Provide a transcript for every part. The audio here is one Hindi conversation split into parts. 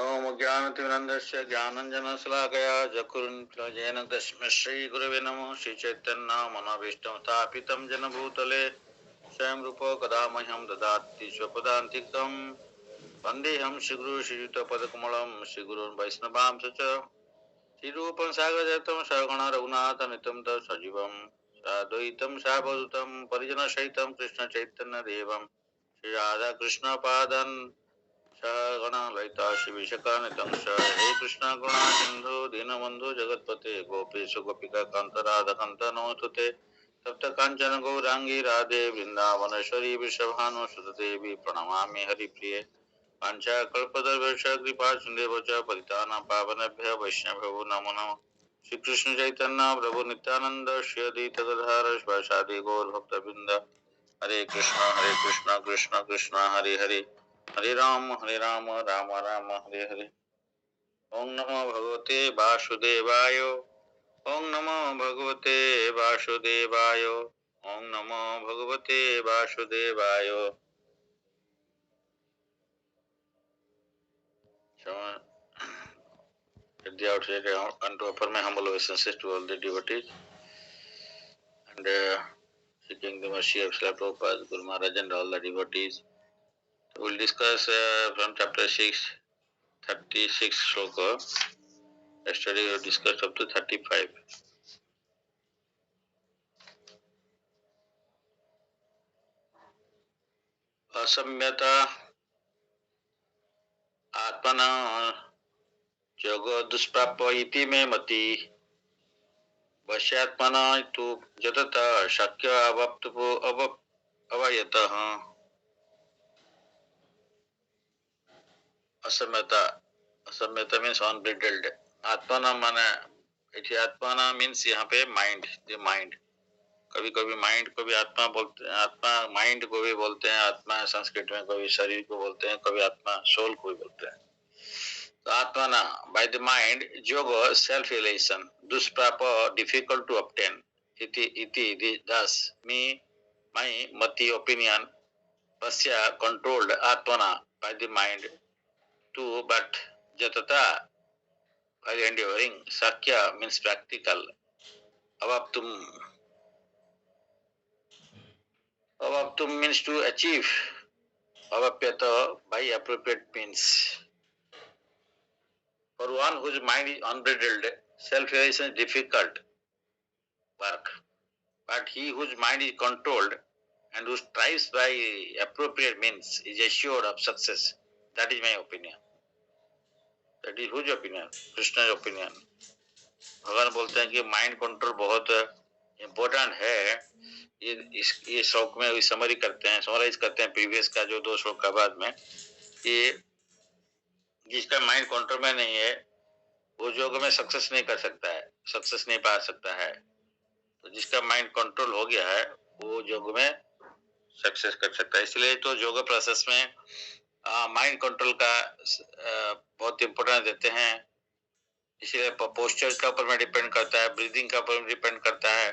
ओम ज्ञानतिमिरन्दस्य ज्ञानञ्जनशलाकया चक्षुरुन्मिलितं तस्मै श्रीगुरवे नमः। श्रीचैतन्य मनोभीष्टं स्थापितं येन भूतले स्वयं रूप कदा मह्यं ददाति स्वपदान्तिकं। वन्देऽहं श्रीगुरुं श्रीयुतपदकमलं श्रीगुरून् वैष्णवांश्च श्रीरूपं सागरजातं सरगण रघुनाथान्वितं तं सजीवं साद्वैतं सावधूतं परिजनसहितं कृष्णचैतन्यदेवं श्रीराधाकृष्णपादान् गण ललिता शिविशकानितं हे कृष्ण गुणा सिंधु दीनबंधु जगतपते गोपेश गोपिका कांत राधा कांत नमोस्तुते तप्त कांचन गौरांगी राधे वृंदावनेश्वरी वृषभानु सुतदेवी प्रणमामि हरिप्रिये पांचाकल्पतरुश्च कृपा सिन्धुश्च च पतितानां पावनेभ्यः वैष्णवेभ्यो नमो नमः। श्री कृष्ण चैतन्य प्रभु नित्यानंद श्री अद्वैत गदाधर शिवासादि गौर भक्तवृंद हरे कृष्ण कृष्ण कृष्ण हरे हरे हरे राम राम राम हरे हरे। ओम नमो भगवते वासुदेवाय ओम नमो भगवते वासुदेवाय ओम नमो भगवते वासुदेवाय। So, at the outset, I want to offer my humble obeisances to all the devotees and seeking the mercy of Srila Prabhupada, Guru Maharaj and all the devotees. So, we will discuss from chapter 6, 36 shloka. Yesterday we discussed up to 35. असम्यता आत्मना जग दुष्प्राप्य इति मे मति वश्यात्मना तु जतता शक्य अवयतः। असम्यता असम्यता मीन्स अनब्रिडल्ड। आत्मना माने इति आत्मना मीन्स यहाँ पे माइंड, द माइंड। कभी कभी माइंड को भी आत्मा बोलते हैं, आत्मा माइंड को भी बोलते हैं, आत्मा संस्कृत में कभी शरीर को बोलते हैं, कभी आत्मा सोल को भी बोलते हैं। Atmana, by the mind, yoga, self-realization, dusprapa, difficult to obtain. Iti, thus, me, my, mati, opinion, pasya, controlled, atmana, by the mind, to, but, jatata, by endeavoring, sakya means practical, avaptum, avaptum means to achieve, avapyata, by appropriate means. For one whose mind is unbridled, self-realization is difficult work. But he whose mind is controlled and who strives by appropriate means is assured of success. That is my opinion. That is whose opinion? Krishna's opinion. भगवान बोलते हैं कि माइंड कंट्रोल बहुत इम्पोर्टेंट है। ये श्लोक में समरी करते हैं, समराइज करते हैं प्रीवियस का जो 2 श्लोक का बाद में कि जिसका माइंड कंट्रोल में नहीं है वो योग में सक्सेस नहीं कर सकता है, सक्सेस नहीं पा सकता है। तो जिसका माइंड कंट्रोल हो गया है वो योग में सक्सेस कर सकता है। इसलिए तो योगा प्रोसेस में माइंड कंट्रोल का बहुत इम्पोर्टेंस देते हैं। इसलिए पोस्चर का ऊपर में डिपेंड करता है, ब्रीदिंग का ऊपर डिपेंड करता है।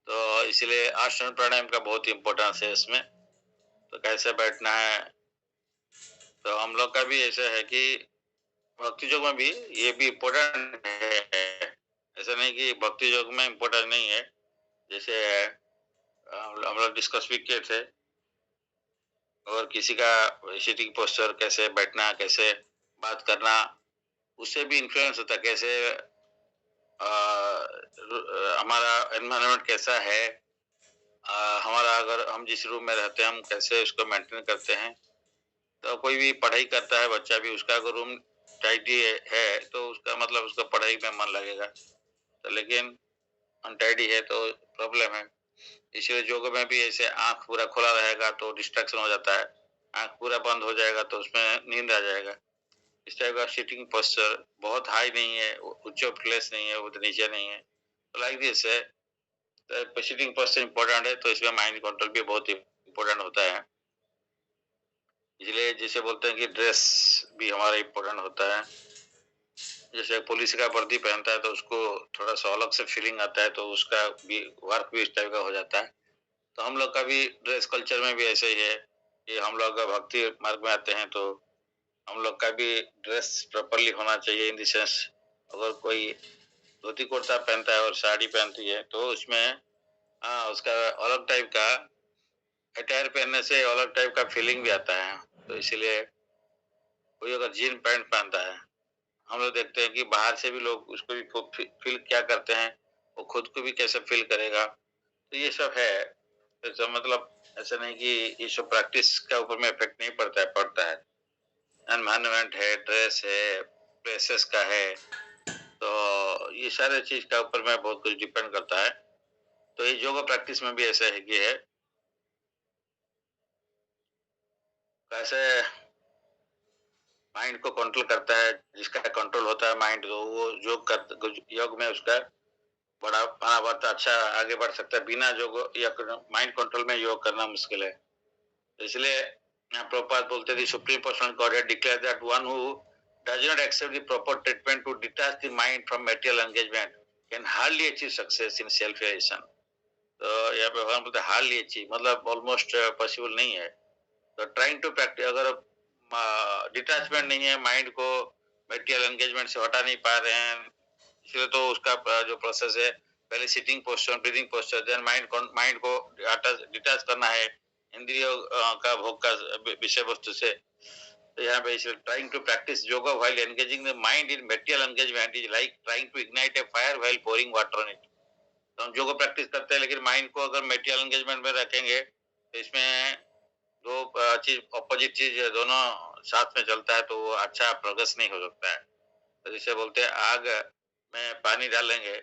तो इसलिए आसन प्राणायाम का बहुत इम्पोर्टेंस है इसमें। तो कैसे बैठना है, तो हम लोग का भी ऐसा है कि भक्ति योग में भी ये भी इम्पोर्टेंट है। ऐसा नहीं कि भक्ति योग में इम्पोर्टेंट नहीं है। जैसे हम लोग डिस्कस भी किए थे, और किसी का सिटिंग पोस्चर कैसे बैठना, कैसे बात करना, उससे भी इन्फ्लुएंस होता है। कैसे हमारा एनवायरनमेंट कैसा है, हमारा अगर हम जिस रूम में रहते हैं हम कैसे उसको मेंटेन करते हैं। तो कोई भी पढ़ाई करता है बच्चा भी, उसका अगर रूम टाइडी है तो उसका मतलब उसका पढ़ाई में मन लगेगा। तो लेकिन अनटाइडी है तो प्रॉब्लम है। इसलिए योग में भी ऐसे आंख पूरा खुला रहेगा तो डिस्ट्रैक्शन हो जाता है, आंख पूरा बंद हो जाएगा तो उसमें नींद आ जाएगा। इस टाइप का सिटिंग पोस्चर बहुत हाई नहीं है, उच्च प्लेस नहीं है, बहुत नीचे नहीं है। तो लाइक दिस है, सिटिंग पोस्चर इम्पोर्टेंट है। तो इसमें माइंड कंट्रोल भी बहुत इम्पोर्टेंट होता है। इसलिए जैसे बोलते हैं कि ड्रेस भी हमारा इम्पोर्टेंट होता है। जैसे पुलिस का वर्दी पहनता है तो उसको थोड़ा सा अलग से फीलिंग आता है, तो उसका भी वर्क भी इस टाइप का हो जाता है। तो हम लोग का भी ड्रेस कल्चर में भी ऐसे ही है कि हम लोग भक्ति मार्ग में आते हैं तो हम लोग का भी ड्रेस प्रॉपरली होना चाहिए, इन द सेंस अगर कोई धोती कुर्ता पहनता है और साड़ी पहनती है तो उसमें उसका अलग टाइप का अटायर पहनने से अलग टाइप का फीलिंग भी आता है। तो इसीलिए कोई अगर जीन पैंट पहनता है, हम लोग देखते हैं कि बाहर से भी लोग उसको भी खूब फील क्या करते हैं, वो खुद को भी कैसे फील करेगा। तो ये सब है। तो इसका मतलब ऐसा नहीं कि ये सब प्रैक्टिस का ऊपर में इफेक्ट नहीं पड़ता है, पड़ता है। एनवायरनमेंट है, ड्रेस है, प्लेसेस का है, तो ये सारे चीज का ऊपर में बहुत कुछ डिपेंड करता है। तो ये योगा प्रैक्टिस में भी ऐसा है कि है कैसे माइंड को कंट्रोल करता है। जिसका कंट्रोल होता है माइंड, तो वो योग में उसका बड़ा बहुत अच्छा आगे बढ़ सकता है। बिना योग या माइंड कंट्रोल में योग करना मुश्किल है। इसलिए प्रभुपाद बोलते थे, supreme personal godhead declare that one who does not accept the proper treatment to detach the mind from material engagement can hardly achieve success in self realization। तो यहाँ पे भगवान बोलते हार्डली अचीव मतलब ऑलमोस्ट पॉसिबल नहीं है। तो ट्राइंग टू प्रैक्टिस, अगर डिटैचमेंट नहीं है, माइंड को मेटेरियल एंगेजमेंट से हटा नहीं पा रहे हैं, इसलिए तो उसका जो प्रोसेस है, पहले sitting posture, breathing posture, then mind को डिटैच करना है इंद्रियों का भोग का विषय वस्तु से। तो यहाँ पे इसलिए trying to practice yoga while engaging the mind in material engagement is like trying to ignite a fire while pouring water on it. तो हम योगा प्रैक्टिस करते हैं, लेकिन माइंड को अगर मेटेरियल एंगेजमेंट में रखेंगे तो इसमें दो चीज, अपोजिट चीज दोनों साथ में चलता है, तो वो अच्छा प्रोग्रेस नहीं हो सकता है। तो जिसे बोलते हैं आग में पानी डालेंगे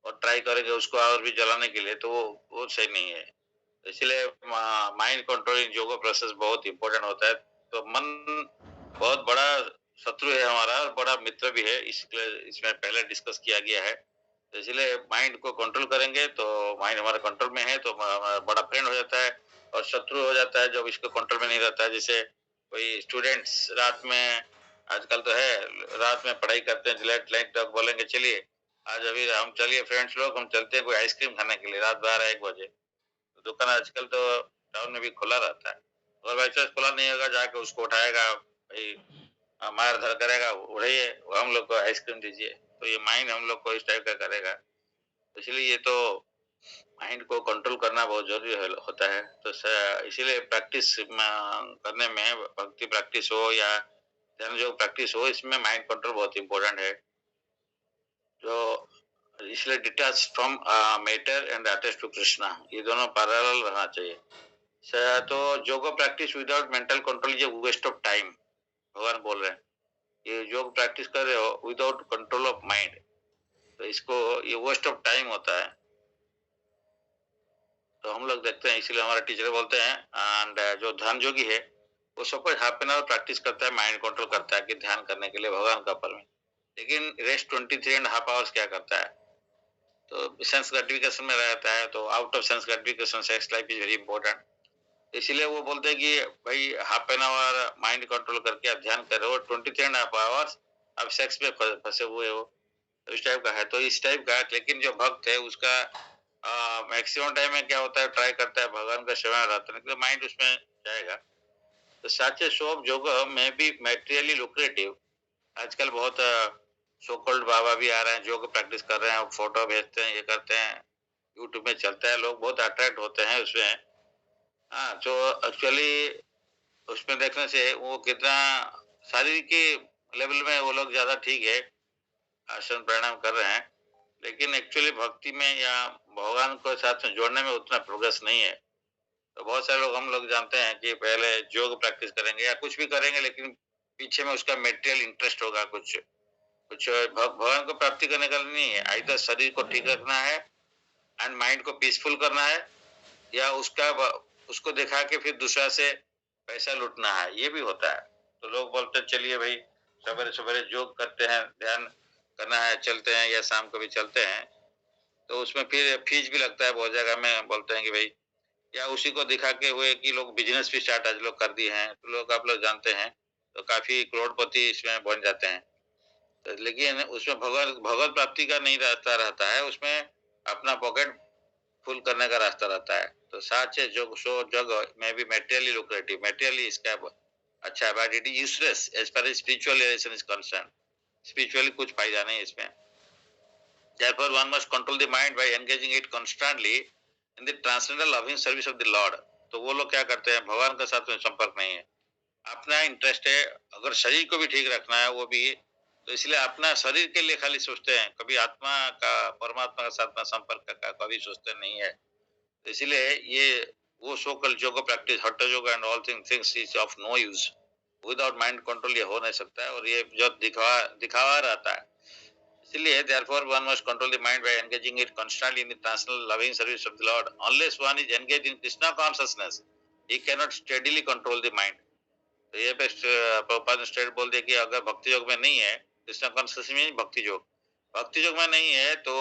और ट्राई करेंगे उसको और भी जलाने के लिए, तो वो सही नहीं है। तो इसलिए माइंड कंट्रोलिंग योगा प्रोसेस बहुत इंपॉर्टेंट होता है। तो मन बहुत बड़ा शत्रु है हमारा और बड़ा मित्र भी है, इसमें पहले डिस्कस किया गया है। तो इसलिए माइंड को कंट्रोल करेंगे तो माइंड हमारे कंट्रोल में है तो हमारा बड़ा फ्रेंड हो जाता है, और शत्रु हो जाता है जब इसको कंट्रोल में नहीं रहता है। जैसे कोई स्टूडेंट्स रात में, आजकल तो है, रात में पढ़ाई करते हैं, लेट नाइट तक बोलेंगे चलिए आज अभी हम चलिए फ्रेंड्स लोग, हम चलते हैं कोई आइसक्रीम खाने के लिए रात 12-1 बजे। तो दुकान आजकल तो टाउन में भी खुला रहता है। अगर बाई चांस खुला नहीं होगा, जाके उसको उठाएगा भाई, मार धर करेगा, उड़ाइए हम लोग को आइसक्रीम दीजिए। तो ये माइंड हम लोग को इस टाइप का करेगा। इसलिए ये तो माइंड को कंट्रोल करना बहुत जरूरी होता है। तो इसीलिए प्रैक्टिस करने में, भक्ति प्रैक्टिस हो या ध्यान योग प्रैक्टिस हो, इसमें माइंड कंट्रोल बहुत इंपॉर्टेंट है। जो इसलिए detach from matter and attach to Krishna, ये दोनों पैरेलल रहना चाहिए। तो yoga practice without mental control ये वेस्ट ऑफ टाइम, भगवान बोल रहे हैं। ये योग प्रैक्टिस कर रहे हो विदाउट कंट्रोल ऑफ माइंड, तो इसको ये वेस्ट ऑफ टाइम होता है। तो हम लोग देखते हैं, इसलिए हमारे टीचर बोलते हैं, एंड जो ध्यान योगी है वो suppose half an hour practice करता है, माइंड कंट्रोल करता है कि ध्यान करने के लिए भगवान का ऊपर में, लेकिन रेस्ट 23.5 आवर्स क्या करता है, तो सेंस ग्रेटिफिकेशन में रहता है। तो out of sense gratification sex life is very important. इसीलिए वो बोलते हैं कि भाई half an hour mind control करके आप ध्यान कर रहे हो, 23.5 आवर्स आप सेक्स में फंसे हुए हो, तो इस टाइप का है। तो इस टाइप का, लेकिन जो भक्त है उसका मैक्सिमम टाइम में क्या होता है, ट्राई करता है भगवान का सेवा रहता है, माइंड उसमें जाएगा। तो सच शोभ योग में भी मेटेरियली लुक्रेटिव। आजकल बहुत सो कॉल्ड बाबा भी आ रहे हैं, योग प्रैक्टिस कर रहे हैं, फोटो भेजते हैं, ये करते हैं, यूट्यूब में चलता है, लोग बहुत अट्रैक्ट होते हैं उसमें। हाँ, तो एक्चुअली उसमें देखने से वो कितना शारीरिक लेवल में वो लोग ज्यादा ठीक है, आसन प्राणायाम कर रहे हैं, लेकिन एक्चुअली भक्ति में या भगवान को साथ में जोड़ने में उतना प्रोग्रेस नहीं है। तो बहुत सारे लोग, हम लोग जानते हैं कि पहले योग प्रैक्टिस करेंगे या कुछ भी करेंगे, लेकिन पीछे में उसका मेटेरियल इंटरेस्ट होगा, कुछ कुछ भगवान को प्राप्ति करने का नहीं है। आइदर शरीर को ठीक रखना है एंड माइंड को पीसफुल करना है, या उसको दिखा के फिर दूसरा से पैसा लूटना है, ये भी होता है। तो लोग बोलते हैं चलिए भाई सवेरे सवेरे योग करते हैं, ध्यान करना है, चलते हैं, या शाम को भी चलते हैं। तो उसमें फिर फीस भी लगता है बहुत जगह में, बोलते हैं कि भाई, या उसी को दिखा के हुए कि लोग बिजनेस भी स्टार्ट आज लोग कर दिए हैं, तो लोग, आप लोग जानते हैं, तो काफी करोड़पति इसमें बन जाते हैं। तो लेकिन उसमें भगवत प्राप्ति का नहीं रास्ता रहता है, उसमें अपना पॉकेट फुल करने का रास्ता रहता है। तो साच जो सो जग में भी मेटेरियली लुक्रेटिव, मेटेरियली इसका अच्छा, but it is useless as far as spiritual relation is concern. Spiritually कुछ फायदा नहीं इसमें. Therefore, one must control the mind by engaging it constantly in the transcendental loving service of the Lord. तो वो लोग क्या करते हैं, भगवान के साथ में संपर्क नहीं है, अपना इंटरेस्ट है, अगर शरीर को भी ठीक रखना है वो भी, तो इसलिए अपना शरीर के लिए खाली सोचते हैं, कभी आत्मा का परमात्मा के साथ में संपर्क का कभी सोचते नहीं है. तो इसलिए ये वो so called yoga practice hatha yoga and all things is of no use. Without mind control ये हो नहीं सकता है, और ये जो दिखावा रहता है. इसलिए therefore one must control the mind by engaging it constantly in the transcendental loving service of the Lord. Unless one is engaged in Krishna consciousness, he cannot steadily control the mind. तो ये पे प्रभुपाद ने स्ट्रेट बोल दिया कि अगर भक्ति योग में नहीं है, कृष्णा कॉन्शियसनेस में भक्ति योग में नहीं है, तो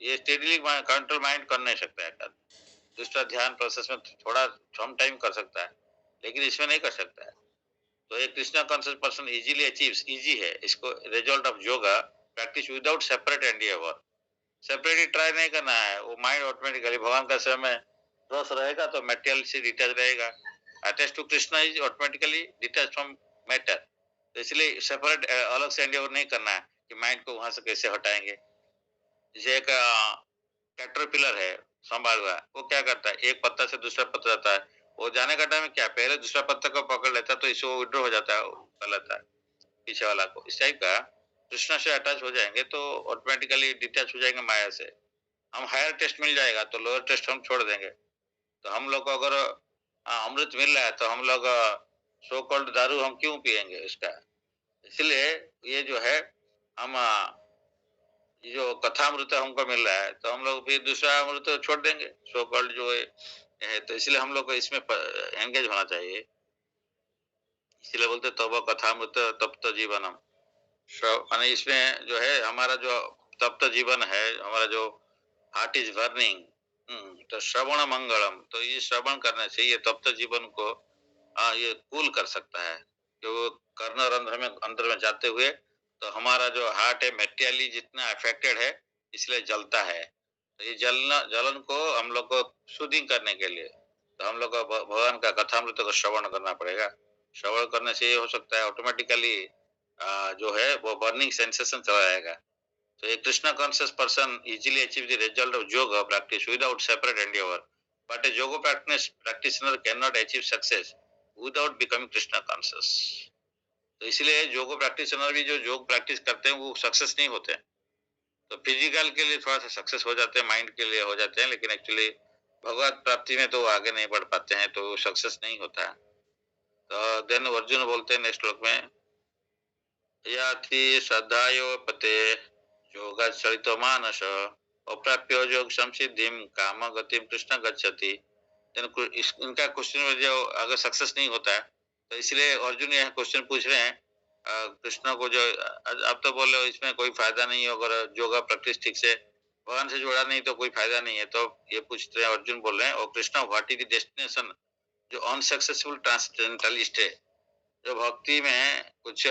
ये स्टेडली कंट्रोल माइंड कर नहीं सकता है. दूसरा ध्यान प्रोसेस में थोड़ा सम टाइम कर सकता है, लेकिन इसमें नहीं कर सकता है. तो एक Krishna conscious person easily achieves, easy है इसको, result of yoga practice without separate endeavour. Separately try नहीं करना है, वो माइंड ऑटोमेटिकली भगवान का सेवा में रस रहेगा तो मटेरियल से डिटैच रहेगा. Attach to Krishna is automatically detach from matter. तो इसलिए सेपरेट अलग से एंडियर नहीं करना है कि माइंड को वहां से कैसे हटाएंगे. जैसे एक कैटरपिलर है संभाल हुआ, वो क्या करता है, एक पत्ता से दूसरा पत्ता जाता है, वो जाने का टाइम क्या पहले दूसरा पत्ता को पकड़ लेता है, तो इससे वो विड्रॉ हो जाता है, कर लेता है पीछे वाला को. इस टाइप का कृष्णा से अटैच हो जाएंगे तो ऑटोमेटिकली डिटैच हो जाएंगे माया से. हम हायर टेस्ट मिल जाएगा तो लोअर टेस्ट हम छोड़ देंगे. तो हम लोग को अगर अमृत मिल रहा है तो हम लोग सो कॉल्ड दारू हम क्यों पिएंगे इसका. इसलिए ये जो है हम जो कथा अमृत हमको मिल रहा है तो हम लोग फिर दूसरा अमृत छोड़ देंगे सो कॉल्ड जो है. तो इसलिए हम लोग को इसमें एंगेज होना चाहिए. इसलिए बोलते तब कथा अमृत तप्त जीवनम. माने इसमें जो है हमारा जो तप्त जीवन है, हमारा जो हार्ट इज बर्निंग, तो श्रवण मंगलम, तो ये श्रवण करने से ये तप्त जीवन को ये कूल कर सकता है. जो कर्ण रंध्र में अंदर में जाते हुए तो हमारा जो हार्ट है मेटेरियली जितना अफेक्टेड है इसलिए जलता है. तो ये जलन को हम लोग को सूदिंग करने के लिए तो हम लोग को भगवान का कथामृत को श्रवण करना पड़ेगा. श्रवण करने से ये हो सकता है ऑटोमेटिकली जो है वो बर्निंग सेंसेशन चला जाएगा. So a Krishna conscious person easily achieves the result of yoga practice without separate endeavor. But a yoga practitioner cannot achieve success without becoming Krishna conscious. तो इसलिए योगा प्रैक्टिशनर भी जो योग प्रैक्टिस करते हैं वो सक्सेस नहीं होते हैं. तो फिजिकल के लिए थोड़ा सा सक्सेस हो जाते हैं, माइंड के लिए हो जाते हैं, लेकिन एक्चुअली भगवत प्राप्ति में तो आगे नहीं बढ़ पाते हैं, तो सक्सेस नहीं होता है. तो देन अर्जुन बोलते हैं नेक्स्ट श्लोक में, याति श्रद्धायो पते योगाचरितो मानस अप्राप्य योग संसिद्धिम काम गतिम कृष्ण गच्छति. इनका क्वेश्चन में जो अगर सक्सेस नहीं होता है तो इसलिए अर्जुन यह क्वेश्चन पूछ रहे हैं कृष्ण को, जो आप तो बोल रहे हो इसमें कोई फायदा नहीं है, अगर योगा प्रैक्टिस ठीक से भगवान से जोड़ा नहीं तो कोई फायदा नहीं है. तो ये पूछते हैं, अर्जुन बोल रहे हैं, और Krishna what is the destination जो अनसक्सेसफुल ट्रांसडेंटलिस्ट है, जो भक्ति में कुछ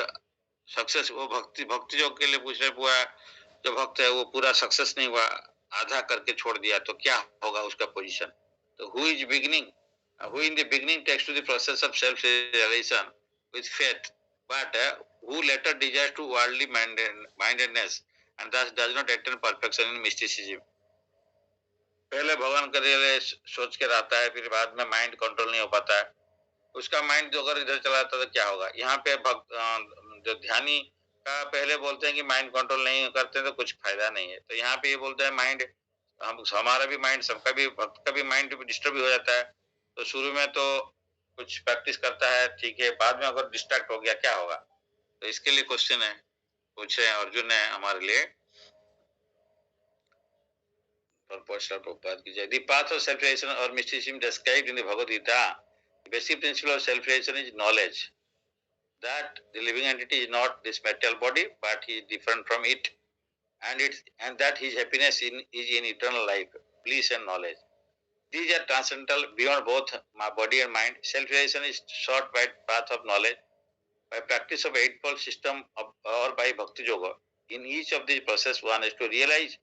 सक्सेस, वो भक्ति योग के लिए पूछ रहे, पूरा जो भक्त है वो पूरा सक्सेस नहीं हुआ, आधा करके छोड़ दिया, तो क्या होगा उसका पोजीशन. तो who is beginning, who in the beginning takes to the process of self realization with faith, but who later desires to worldly mindedness and thus does not attain perfection in mysticism. पहले भगवान के लिए सोच के रहता है, फिर बाद में माइंड कंट्रोल नहीं हो पाता है, उसका माइंड जो अगर इधर चला जाता है तो क्या होगा. यहाँ पे जो ध्यानी का पहले बोलते हैं कि माइंड कंट्रोल नहीं करते तो कुछ फायदा नहीं है. तो यहाँ पे ये बोलते हैं माइंड, हमारा भी माइंड, सबका भी, भक्त का भी माइंड डिस्टर्ब हो जाता है. तो शुरू में तो कुछ प्रैक्टिस करता है ठीक है, बाद में अगर डिस्ट्रैक्ट हो गया क्या होगा. तो इसके लिए क्वेश्चन है, पूछे अर्जुन ने हमारे लिए. The path of self-realization or mysticism described in the Bhagavad Gita, the basic principle of self-realization is knowledge that the living entity is not this material body, but he is different from it, and that his happiness is in eternal life, bliss and knowledge. These are transcendental beyond both my body and mind. Self-realization is sought by path of knowledge, by practice of eightfold system or by bhakti yoga. In each of these process, one is to realize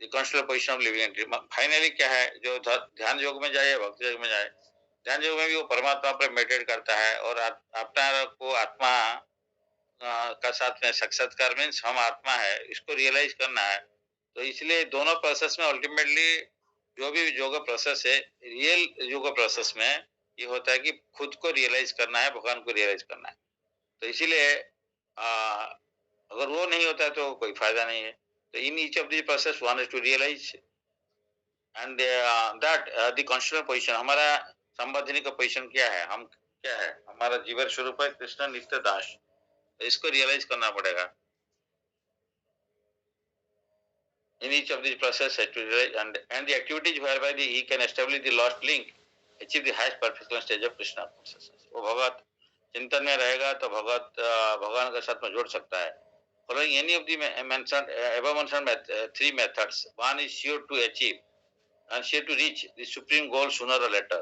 the constitutional position of living entity. Finally क्या है, जो ध्यान योग में जाए या भक्ति योग में जाए, ध्यान योग में भी वो परमात्मा पर मेडिटेट करता है और अपना को आत्मा का साथ में साक्षात्कार मीन्स हम आत्मा है, इसको रियलाइज करना है। तो इसलिए दोनों प्रोसेस में अल्टीमेटली जो भी योगा प्रोसेस है, रियल योगा प्रोसेस में ये होता है कि खुद को रियलाइज करना है, भगवान को रियलाइज करना है। तो इसीलिए अगर वो नहीं होता है तो कोई फायदा नहीं है। तो in each of the process one is to realize and that the constituent position, हमारा संबंधिनी का पोजीशन क्या है, हम क्या है, हमारा जीवन स्वरूप है कृष्ण नित्य दास। तो इसको रियलाइज करना पड़ेगा। In each of these processes to realize and the activities whereby he can establish the lost link, achieve the highest perfection stage of Krishna consciousness. वो भगवत चिंतन में रहेगा तो भगवान के साथ में जोड़ सकता है। Following any of the mentioned above mentioned three methods, one is sure to achieve and sure to reach the supreme goal sooner or later.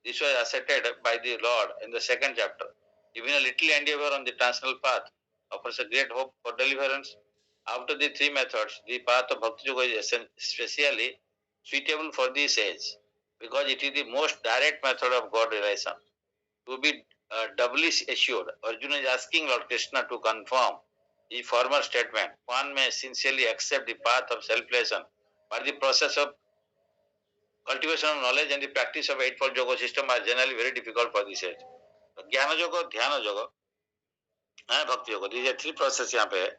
This was asserted by the Lord in the second chapter. Even a little endeavor on the transcendental path offers a great hope for deliverance. After the three methods, the path of Bhakti Yoga is especially suitable for this age because it is the most direct method of God realization. To be doubly assured, Arjuna is asking Lord Krishna to confirm the former statement. One may sincerely accept the path of self-realization, but the process of cultivation of knowledge and the practice of eightfold yoga system are generally very difficult for this age. ज्ञान योगा, ध्यान योगा, भक्ति yoga, these are three process यहाँ पे है।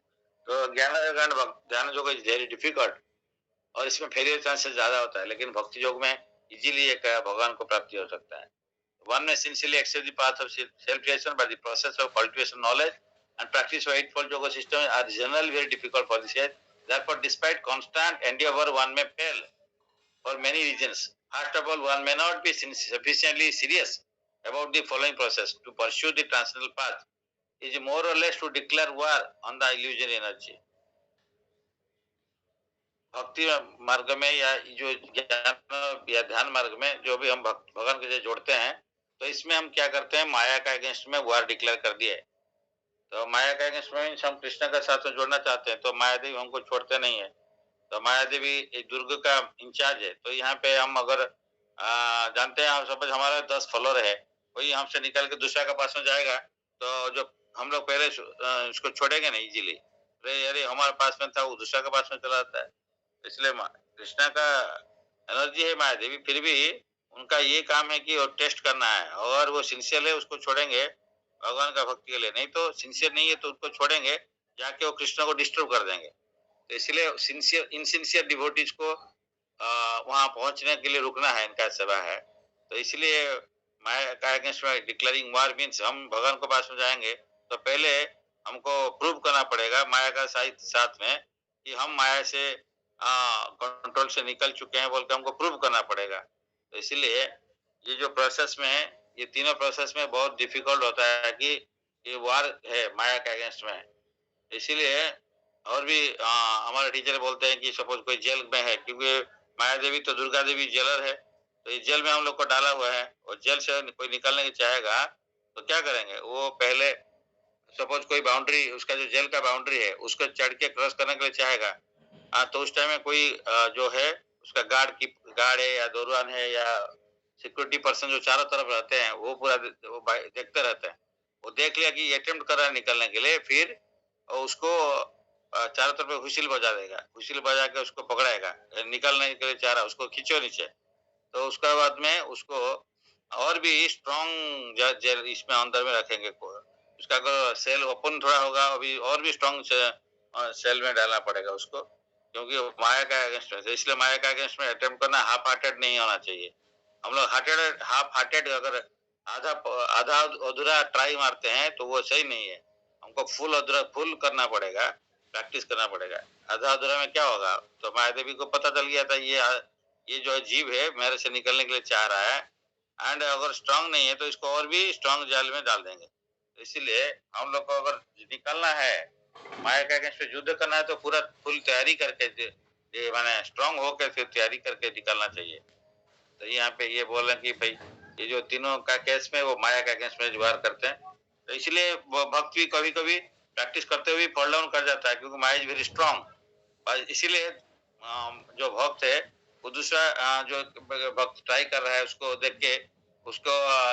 तो ज्ञान योग एंड ध्यान योग इज वेरी डिफिकल्ट और इसमें फेलियर चांसेस ज्यादा होता है, लेकिन भक्ति योग में इजीली एक भगवान को प्राप्ति हो सकता है। One may sincerely accept the path of self-realization, but the process of cultivation knowledge and practice of eightfold yoga system are generally very difficult for this age. Therefore, despite constant endeavor, one may fail for many reasons. First of all, one may not be sufficiently serious about the following process. To pursue the transcendental path is more or less to declare war on the illusory energy. भक्ति मार्ग में या जो ज्ञान या ध्यान मार्ग में जो भी हम भगवान के साथ जोड़ते हैं, तो इसमें हम क्या करते हैं, माया का अगेंस्ट में वार डिक्लेयर कर दिए। तो माया का अगेंस्ट में हम कृष्ण के साथ में जोड़ना चाहते हैं, तो माया देवी हमको छोड़ते नहीं है। तो माया देवी दुर्ग का इंचार्ज है। तो यहाँ पे हम अगर जानते हैं, सपोज हमारा 10 फॉलोअर है, कोई हमसे निकल के दूसरा के पास में जाएगा, तो जो हम लोग पहले उसको छोड़ेंगे नहीं इजीली। अरे हमारे पास में था, वो दूसरा के पास में चला जाता है। इसलिए कृष्णा का एनर्जी है माया देवी, फिर भी उनका ये काम है कि वो टेस्ट करना है। अगर वो सिंसियर है उसको छोड़ेंगे भगवान का भक्ति के लिए, नहीं तो सिंसियर नहीं है तो उसको छोड़ेंगे, जाके वो कृष्ण को डिस्टर्ब कर देंगे। तो इसलिए सिंसियर इनसिंसियर डिवोटीज को वहां पहुंचने के लिए रुकना है, इनका सेवा है। तो इसलिए माया का अगेंस्ट में डिक्लेयरिंग वार मीन्स हम भगवान के पास में जाएंगे तो पहले हमको प्रूव करना पड़ेगा माया का साथ में कि हम माया से कंट्रोल से निकल चुके हैं बोल के हमको प्रूव करना पड़ेगा। तो इसलिए ये जो प्रोसेस में है, ये तीनों प्रोसेस में बहुत डिफिकल्ट होता है कि ये वार है माया के अगेंस्ट में। इसीलिए और भी हमारे टीचर बोलते हैं कि सपोज कोई जेल में है, क्योंकि माया देवी तो दुर्गा देवी जेलर है, तो इस जेल में हम लोग को डाला हुआ है और जेल से कोई निकलने की चाहेगा तो क्या करेंगे, वो पहले सपोज कोई बाउंड्री, उसका जो जेल का बाउंड्री है उसको चढ़ के क्रॉस करने के लिए चाहेगा, तो उस टाइम में कोई जो है उसका गार्ड है या दौरान है या सिक्योरिटी पर्सन जो चारों तरफ रहते हैं वो पूरा देखते रहते हैं। वो देख लिया कि अटेम्प्ट कर रहा है निकलने के लिए, फिर उसको चारों तरफ हुइसिल बजा देगा, हुइसिल बजा के उसको पकड़ाएगा, निकलने के लिए चाह रहा उसको खींचो नीचे। तो उसके बाद में उसको और भी स्ट्रॉन्ग जेल इसमें अंदर में रखेंगे। उसका अगर सेल ओपन थोड़ा होगा अभी और भी स्ट्रॉन्ग सेल में डालना पड़ेगा उसको, क्योंकि माया का अगेंस्ट है। इसलिए माया का अगेंस्ट में अटेम्प्ट करना हाफ हार्टेड नहीं होना चाहिए। हम लोग हाफ हार्टेड अगर आधा आधा अधूरा ट्राई मारते हैं तो वो सही नहीं है। हमको फुल करना पड़ेगा, प्रैक्टिस करना पड़ेगा। आधा अधूरा में क्या होगा, तो माया देवी को पता चल गया था ये जो जीव है मेरे से निकलने के लिए चाह रहा है, एंड अगर स्ट्रांग नहीं है तो इसको और भी स्ट्रांग जाल में डाल देंगे। इसीलिए हम लोग को अगर निकलना है, माया के अगेंस्ट में युद्ध करना है, तो पूरा फुल तैयारी करके माने स्ट्रांग होकर फिर तैयारी करके निकलना चाहिए। तो यहाँ पे ये बोल रहे हैं कि भाई ये जो तीनों का केस में वो माया के अगेंस्ट में वार करते हैं। तो इसलिए भक्त भी कभी कभी प्रैक्टिस करते हुए फॉल डाउन कर जाता है, क्योंकि माया इज वेरी स्ट्रांग। इसीलिए जो भक्त है वो दूसरा जो भक्त ट्राई कर रहा है उसको देख के उसको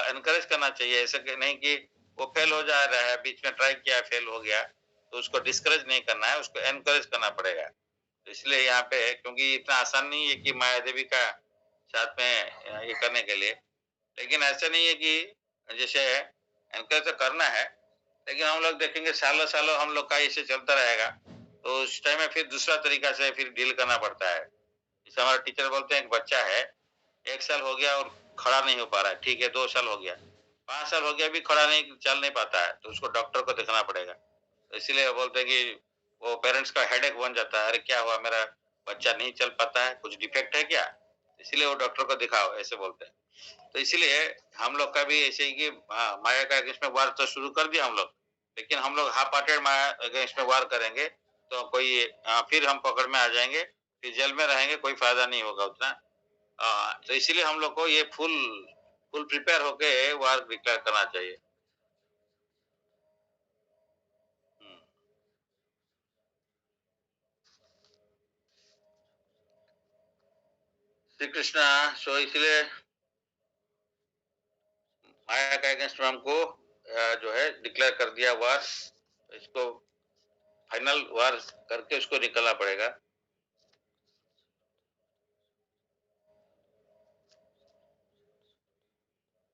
एनकरेज करना चाहिए, ऐसा कि नहीं कि वो फेल हो जा रहा है, बीच में ट्राई किया फेल हो गया, तो उसको डिस्करेज नहीं करना है, उसको एनकरेज करना पड़ेगा। तो इसलिए यहाँ पे क्योंकि इतना आसान नहीं है कि माया देवी का साथ में ये करने के लिए, लेकिन ऐसा नहीं है कि जैसे एनकरेज तो करना है, लेकिन हम लोग देखेंगे सालों-सालों हम लोग का ऐसे चलता रहेगा, तो उस टाइम में फिर दूसरा तरीका से फिर डील करना पड़ता है। जैसे हमारे टीचर बोलते हैं एक बच्चा है, 1 साल हो गया और खड़ा नहीं हो पा रहा है, ठीक है 2 साल हो गया, 5 साल हो गया अभी खड़ा नहीं चल नहीं पाता है, तो उसको डॉक्टर को दिखाना पड़ेगा। तो इसीलिए वो बोलते हैं कि वो पेरेंट्स का हेडेक बन जाता है, अरे क्या हुआ मेरा बच्चा नहीं चल पाता है, कुछ डिफेक्ट है क्या? इसीलिए वो डॉक्टर को दिखाओ, ऐसे बोलते हैं। तो इसीलिए हम लोग का भी ऐसे ही कि माया का अगेंस्ट में वार तो शुरू कर दिया हम लोग, लेकिन हम लोग हाफ हार्टेड माया अगेंस्ट में वार करेंगे, तो कोई फिर हम पकड़ में आ जाएँगे, फिर जेल में रहेंगे, कोई फ़ायदा नहीं होगा उतना। तो इसीलिए हम लोग को ये फुल फुल प्रिपेयर होके वार डिक्लेयर करना चाहिए। हुँ। श्री कृष्णा सो इसलिए माया के अगेंस्ट में हमको जो है डिक्लेयर कर दिया वार, इसको फाइनल वार करके उसको निकलना पड़ेगा।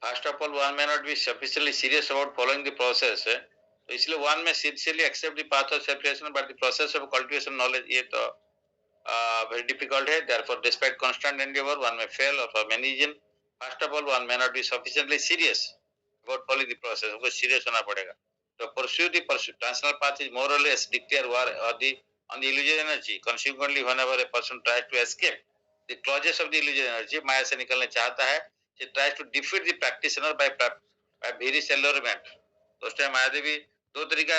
First of all, one may not be sufficiently serious about following the process. तो इसलिए one may sincerely accept the path of self-realization, but the process of cultivation knowledge ये तो very difficult है. Therefore, despite constant endeavor, one may fail or for many reasons. First of all, one may not be sufficiently serious about following the process. उसको serious होना पड़ेगा. To pursue the transcendental path is more or less declare war or the on the illusion energy. Consequently, whenever a person tries to escape the clauses of the illusion energy, माया से निकलने चाहता है, he tries to defeat the practitioner by various allurement. तो उस टाइम मायादेवी दो तरीका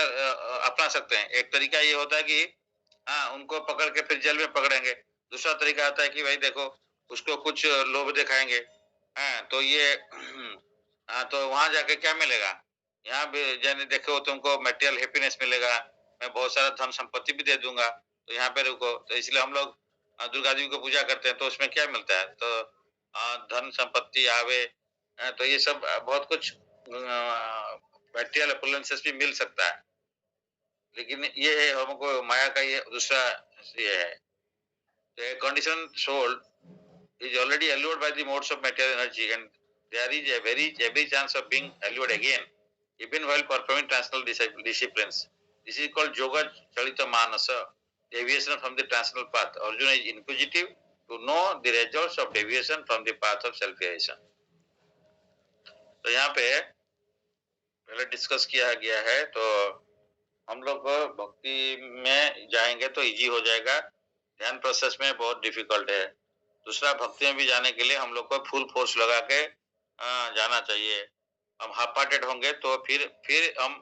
अपना सकते हैं। एक तरीका ये होता है कि हाँ, उनको पकड़ के फिर जेल में पकड़ेंगे। दूसरा तरीका आता है कि भाई देखो, उसको कुछ लोभ दिखाएँगे। हाँ, तो ये हाँ, तो वहाँ जाके क्या मिलेगा? यहाँ भी जाने देखो तुमको मटेरियल हैप्पीनेस मिलेगा, मैं बहुत सारा धन संपत्ति भी दे दूँगा, तो यहाँ पे रुको। तो इसलिए हम लोग दुर्गा देवी को पूजा करते हैं, तो उसमें क्या मिलता है? तो धन संपत्ति आवे तो ये सब बहुत कुछ मटेरियल अपुलेंसेस भी मिल सकता है। लेकिन ये है हमको माया का ये दूसरा ये है। The conditioned soul is already allured by the modes of material energy, and there is a very every chance of being allured again, even while performing transcendental disciplines. This is called yoga chalita manasa, deviation from the transcendental path. Arjuna is inquisitive to know the results of deviation from the path of self-realization. तो यहाँ पे पहले डिस्कस किया गया है, तो हम लोग भक्ति में जाएंगे तो इजी हो जाएगा, ध्यान प्रोसेस में बहुत डिफिकल्ट है। दूसरा भक्ति में भी जाने के लिए हम लोग को फुल फोर्स लगा के जाना चाहिए। हम हाफ हार्टेड होंगे तो फिर हम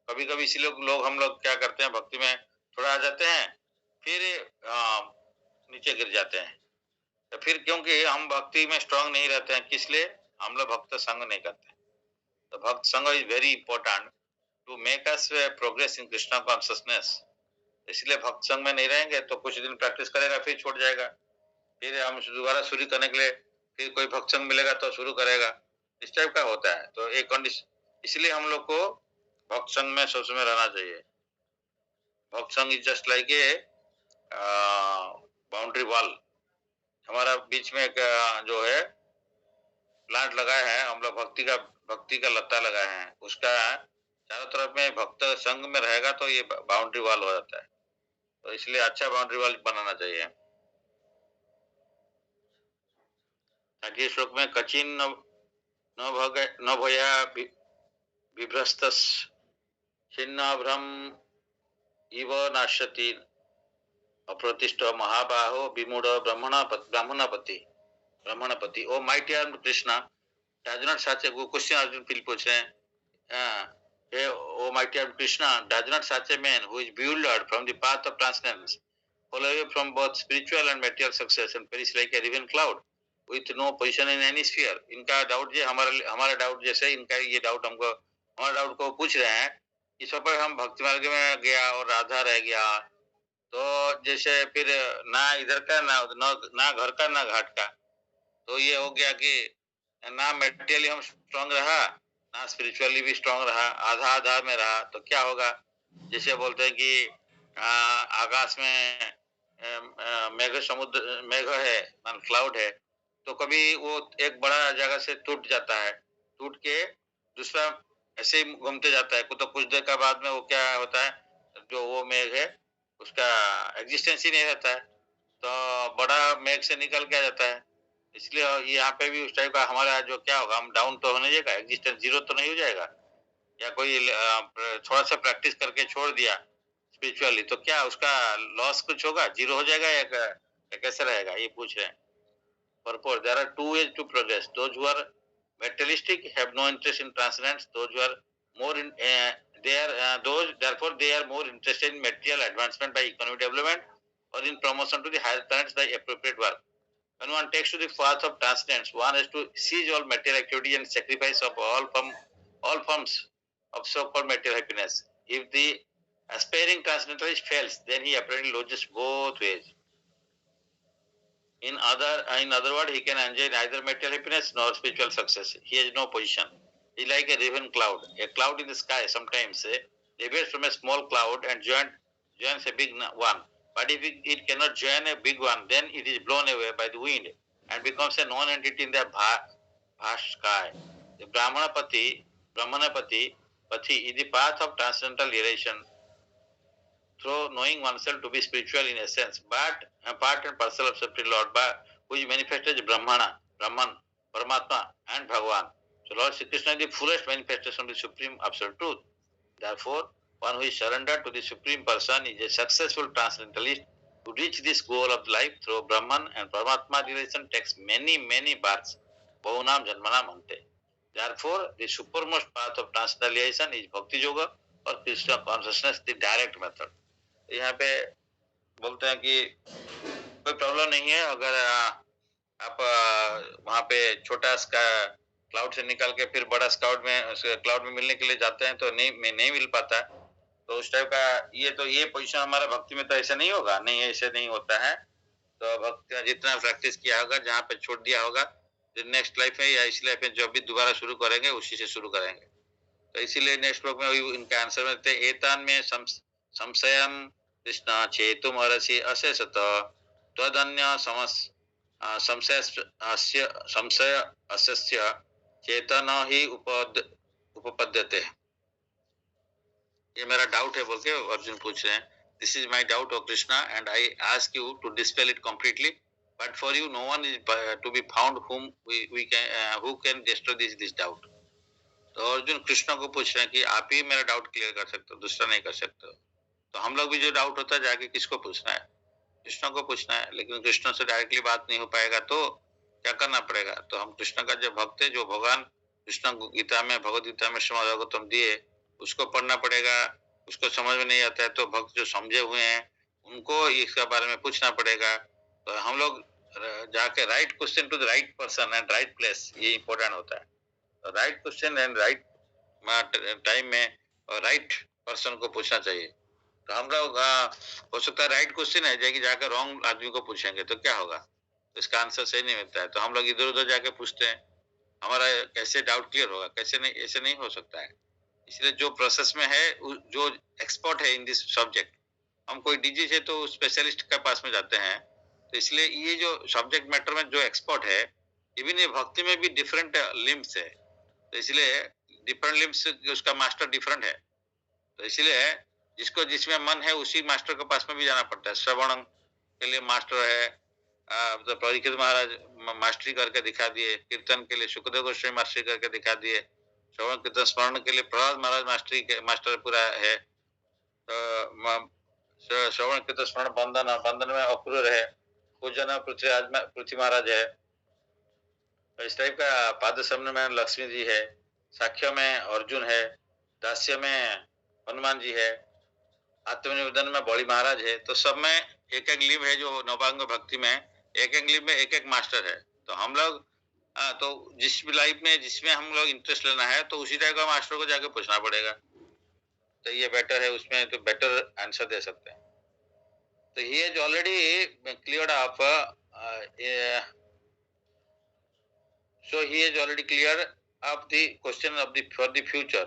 कभी-कभी इसीलिए लोग हम लोग क्या करते हैं भक्ति में थोड़ा आ जाते हैं, फिर नीचे गिर जाते हैं। तो फिर क्योंकि हम भक्ति में स्ट्रांग नहीं रहते हैं, किस लिए? हम लोग भक्त संग नहीं करते। तो bhakta sanga is very important to make us progress in Krishna consciousness. इसलिए भक्त संग में नहीं रहेंगे तो कुछ दिन प्रैक्टिस करेगा फिर छोड़ जाएगा, फिर हम दोबारा शुरू करने के लिए फिर कोई भक्त संग मिलेगा तो शुरू करेगा, इस टाइप का होता है। तो एक कंडीशन इसलिए हम लोग को भक्त संग में सब समय रहना चाहिए। भक्त sanga is just like a boundary wall. हमारा बीच में एक जो है प्लांट लगाए हैं हम लोग, भक्ति का लता लगाए हैं, उसका चारों तरफ में भक्त संग में रहेगा तो ये बाउंड्री वॉल हो जाता है। तो इसलिए अच्छा बाउंड्री वॉल बनाना चाहिए। आगे श्लोक में कचिन न भया विभ्रस्तस छिन्नाभ्रम इव नाशति अप्रतिष्ठ महाबाहो विमूढ़ ब्राह्मणपति। O mighty arm Krishna does not such a question Arjun feel पूछ रहे हैं। O mighty of Krishna, does not such a man who is bewildered from the path of transcendence fall away from both spiritual and material success and perish like a riven cloud with no position in any sphere? इनका डाउट ये हमारा डाउट जैसे इनका ये डाउट हमको हमारा डाउट को पूछ रहे हैं। इस पर हम भक्ति मार्ग में गया और राधा रह गया, तो जैसे फिर ना इधर का ना घर का ना घाट का, तो ये हो गया कि ना मेंटली हम स्ट्रांग रहा, ना स्पिरिचुअली भी स्ट्रांग रहा, आधा आधा में रहा, तो क्या होगा? जैसे बोलते हैं कि आकाश में मेघ समुद्र मेघ है, मान क्लाउड है, तो कभी वो एक बड़ा जगह से टूट जाता है, टूट के दूसरा ऐसे ही घूमते जाता है, तो कुछ देर के बाद में वो क्या होता है, जो वो मेघ है उसका एग्जिस्टेंस ही नहीं रहता है, तो बड़ा मेघ से निकल के आ जाता है। इसलिए यहाँ पे भी उस टाइप का हमारा जो क्या होगा, हम डाउन तो होने जाएगा, एग्जिस्टेंस जीरो तो नहीं हो जाएगा। या कोई थोड़ा सा प्रैक्टिस करके छोड़ दिया स्पिरिचुअली, तो क्या उसका लॉस कुछ होगा, जीरो हो जाएगा या कैसे रहेगा, ये पूछ रहे हैं। Purpose. There are two ways to progress. Those who are materialistic have no interest in transcendence. Those who are more in, they are those therefore they are more interested in material advancement by economic development or in promotion to the higher planets by appropriate work. When one takes to the path of transcendence, one has to seize all material activity and sacrifice of all forms of so-called material happiness. If the aspiring transcendentalist fails, then he apparently loses both ways. In other words, he can enjoy neither material happiness nor spiritual success. He has no position. He is like a raven cloud. A cloud in the sky sometimes deviates from a small cloud and joins a big one. But if it cannot join a big one, then it is blown away by the wind and becomes a non-entity in the vast sky. The Brahmanapati is the path of transcendental liberation through knowing oneself to be spiritual in essence, but a part and parcel of Supreme Lord, who is manifested as Brahman, Paramatma, and Bhagavan. So Lord Sri Krishna is the fullest manifestation of the Supreme Absolute Truth. Therefore, one who is surrendered to the Supreme Person is a successful transcendentalist. To reach this goal of life through Brahman and Paramatma relation takes many, many births. Bahunam Janmanam Ante. Therefore, the supermost path of transcendental is Bhakti Yoga or Krishna consciousness, the direct method. यहाँ पे बोलते हैं कि कोई प्रॉब्लम नहीं है, अगर आप वहाँ पे छोटा क्लाउड से निकल के फिर बड़ा क्लाउड में मिलने के लिए जाते हैं तो नहीं मिल पाता है, तो उस टाइप का ये पोजीशन हमारा भक्ति में तो ऐसे नहीं होगा, नहीं ऐसे नहीं होता है। तो भक्ति जितना प्रैक्टिस किया होगा, जहाँ पे छोड़ दिया होगा, नेक्स्ट लाइफ में या इस लाइफ में जब भी दोबारा शुरू करेंगे उसी से शुरू करेंगे। तो इसीलिए नेक्स्ट श्लोक में इनका आंसर में एतान में संशयम कृष्ण चेतुम अर्हसि अशेषत त्वदन्य संशय अस्य चेतन ही उपपद्यते। ये मेरा डाउट है बोल के अर्जुन पूछ रहे हैं। This is my doubt of Krishna and I ask you to dispel it completely, but for you no one is to be found who can destroy this doubt. तो अर्जुन कृष्ण को पूछ रहे हैं कि आप ही मेरा डाउट क्लियर कर सकते हो, दूसरा नहीं कर सकते हो। तो हम लोग भी जो डाउट होता है जाके किसको पूछना है? कृष्ण को पूछना है। लेकिन कृष्ण से डायरेक्टली बात नहीं हो पाएगा तो क्या करना पड़ेगा? तो हम कृष्ण का जो भक्त है, जो भगवान कृष्ण गीता में भगवद गीता में श्रीमद् भागवतम दिए, उसको पढ़ना पड़ेगा। उसको समझ में नहीं आता है तो भक्त जो समझे हुए हैं उनको इसके बारे में पूछना पड़ेगा। तो हम लोग जाके right question to the right person and right place, ये इंपॉर्टेंट होता है। Right question and right time में और राइट पर्सन को पूछना चाहिए। तो हम लोग हो सकता है राइट क्वेश्चन है जाके जाकर रॉन्ग आदमी को पूछेंगे तो क्या होगा? तो इसका आंसर सही नहीं मिलता है। तो हम लोग इधर उधर जाके पूछते हैं, हमारा कैसे डाउट क्लियर होगा? कैसे नहीं, ऐसे नहीं हो सकता है। इसलिए जो प्रोसेस में है, जो एक्सपर्ट है इन दिस सब्जेक्ट, हम कोई डिजीज है तो स्पेशलिस्ट के पास में जाते हैं। तो इसलिए ये जो सब्जेक्ट मैटर में जो एक्सपर्ट है, इवन ये भक्ति में भी डिफरेंट लिम्स है, तो इसलिए डिफरेंट लिम्स उसका मास्टर डिफरेंट है। तो इसलिए जिसको जिसमें मन है उसी मास्टर के पास में भी जाना पड़ता है। श्रवण के लिए मास्टर है, तो परीक्षित महाराज मास्टरी करके दिखा दिए। कीर्तन के लिए सुखदेव गोस्वामी मास्टरी करके दिखा दिए। श्रवण कीर्तन स्मरण के लिए प्रहलाद महाराज मास्टर पूरा है। तो श्रवण कीर्तन स्मरण बंधन में अक्रूर है। पूजन पृथ्वी महाराज है। इस टाइप का पाद समन में लक्ष्मी जी है। साक्ष्य में अर्जुन है। दास्य में हनुमान जी है। आत्मनिवेदन में बड़ी महाराज है। तो सब में एक एक लिंब है। जो नवांग भक्ति में एक एक लिंब में एक एक मास्टर है। तो हम लोग तो जिस भी लाइफ में जिसमें हम लोग इंटरेस्ट लेना है तो उसी टाइप का मास्टर को जाके पूछना पड़ेगा। तो ये बेटर है, उसमें तो बेटर आंसर दे सकते हैं। तो he is already cleared up So he is already clear of the question of the for the future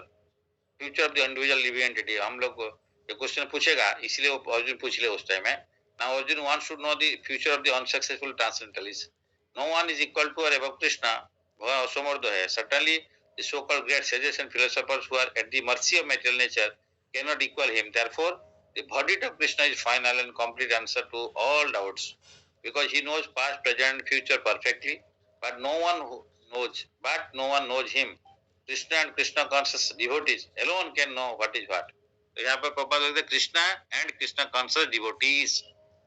of the individual living entity. हम लोग ये क्वेश्चन पूछेगा, इसलिए वो अर्जुन पूछ ले उस टाइम में. Now Arjun wants to know the future of the unsuccessful transcendentalists. No one is equal to or above Krishna. वह असमर्थ है. Certainly the so-called great sages and philosophers who are at the mercy of material nature cannot equal him. Therefore, the verdict of Krishna is final and complete answer to all doubts, because he knows past, present, and future perfectly. But no one knows him. Krishna and Krishna conscious devotees alone can know what is what. तो यहाँ पर पापा कहते हैं Krishna and Krishna conscious devotees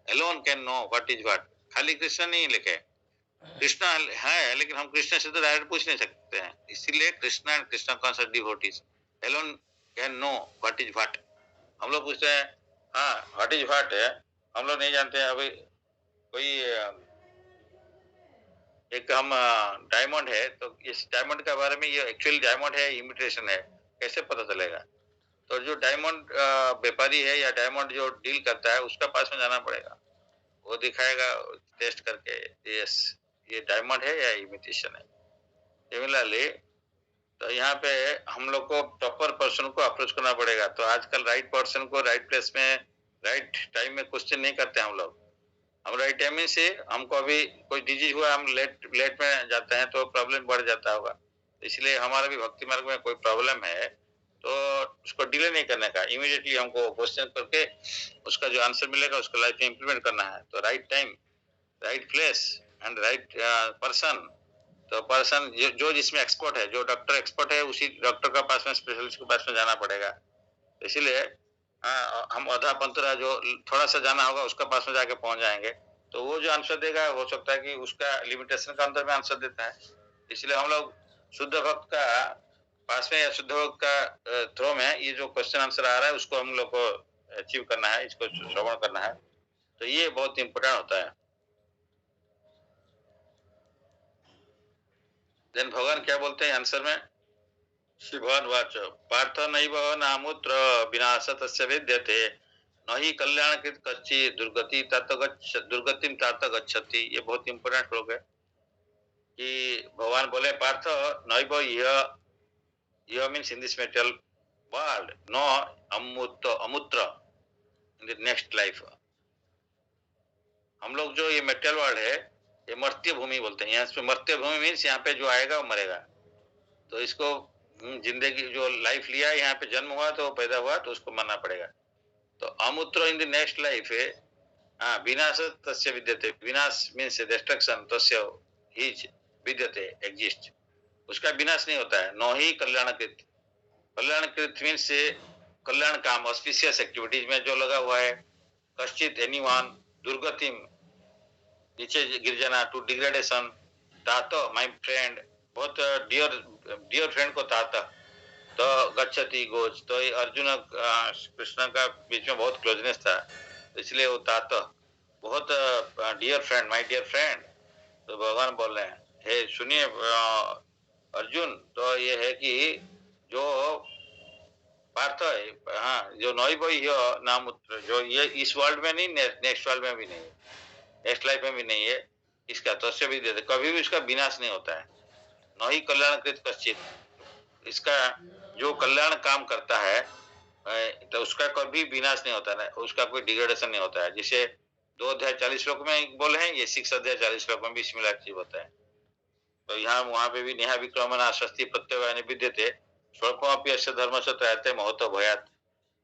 alone can know what is what. खाली कृष्ण नहीं लिखे, कृष्णा है लेकिन हम कृष्ण से तो डायरेक्ट पूछ नहीं सकते हैं, इसीलिए Krishna and Krishna conscious devotees alone can know what is what. हम लोग पूछते हैं हाँ what is what है, हम लोग नहीं जानते हैं. अभी कोई एक हम डायमंड है, तो इस डायमंड के बारे में ये एक्चुअली डायमंड है इमिटेशन है, कैसे पता चलेगा? तो जो डायमंड व्यापारी है या डायमंड जो डील करता है उसका पास में जाना पड़ेगा, वो दिखाएगा टेस्ट करके यस ये डायमंड है या इमिटेशन है. सिमिलरली तो यहाँ पे हम लोग को प्रॉपर पर्सन को अप्रोच करना पड़ेगा. तो आजकल राइट पर्सन को राइट प्लेस में राइट टाइम में क्वेश्चन नहीं करते हम लोग. हम राइट टाइमिंग से हमको अभी कोई डिजीज हुआ, हम लेट में जाते हैं तो प्रॉब्लम बढ़ जाता होगा. इसलिए हमारा भी भक्ति मार्ग में कोई प्रॉब्लम है तो उसको डिले नहीं करने का, इमीडिएटली हमको क्वेश्चन करके उसका जो आंसर मिलेगा उसको लाइफ में इम्प्लीमेंट करना है. तो right time, right place and right person. तो पर्सन जो जिसमें एक्सपर्ट है, जो डॉक्टर एक्सपर्ट है, उसी डॉक्टर का पास में, स्पेशलिस्ट के पास में जाना पड़ेगा. इसीलिए हम आधा पंतरा जो थोड़ा सा जाना होगा उसका पास में जाके पहुंच जाएंगे. तो वो जो आंसर देगा हो सकता है कि उसका लिमिटेशन का अंदर में आंसर देता है. इसलिए हम लोग शुद्ध भक्त का पास में या शुद्ध भक्त का थ्रो में ये जो क्वेश्चन आंसर आ रहा है उसको हम लोग को अचीव करना है, इसको श्रवण करना है. तो ये बहुत इंपोर्टेंट होता है. देन भगवान क्या बोलते हैं आंसर में? श्री भगवान वाच पार्थ नैव नामुत्र विनाश तस्य विद्यते न ही कल्याणकृत कच्ची दुर्गतिम तात गच्छति. ये बहुत इंपोर्टेंट श्लोक है कि भगवान बोले पार्थ नैव यह means in this material world no अमुत्र इन द नेक्स्ट लाइफ. हम लोग जो ये मेटेरियल वर्ल्ड है ये मर्त्य भूमि बोलते हैं. यहाँ पे मर्त्य भूमि मीन्स यहाँ पे जो आएगा वो मरेगा. तो इसको जिंदगी जो लाइफ लिया यहाँ पे जन्म हुआ तो पैदा हुआ तो उसको मानना पड़ेगा. तो अमूत्र इन द नेक्स्ट लाइफ है विनाश तस्य विद्यते. विनाश मीन्स डिस्ट्रक्शन, तस्य ही विद्यते एग्जिस्ट. उसका विनाश नहीं होता है. नो ही कल्याणकृत. कल्याणकृत मीन्स कल्याण काम, ऑस्पिशियस एक्टिविटीज में जो लगा हुआ है. कश्चित एनीवन दुर्गतिम नीचे गिर जाना, टू डिग्रेडेशन. तातो माय फ्रेंड, बहुत डियर फ्रेंड को ताता तो गच्छति गोज. तो अर्जुन कृष्ण का बीच में बहुत क्लोजनेस था, इसलिए वो ताता बहुत dear friend, my dear friend. तो भगवान बोल रहे हैं हे सुनिए अर्जुन, तो ये है कि जो पार्थ है, हाँ जो नैव नाम जो ये इस वर्ल्ड में नहीं, नेक्स्ट वर्ल्ड में भी नहीं, नेक्स्ट लाइफ में भी नहीं है. इसका तस्य भी देते, कभी भी इसका विनाश नहीं होता है. न ही कल्याणकृत कश्चित. इसका जो कल्याण काम करता है तो उसका कभी विनाश नहीं होता है, उसका कोई डिग्रेडेशन नहीं होता है. जिसे 2 अध्याय 40 श्लोक में बोले हैं, ये 6 अध्याय 40 श्लोक में भी सिमिलर चीज होता है. तो यहाँ वहां पे भी नेहा विक्रमण स्वस्ति प्रत्यय विद्यते स्वल्पमपि अस्य धर्म से त्रयते महतो भयात.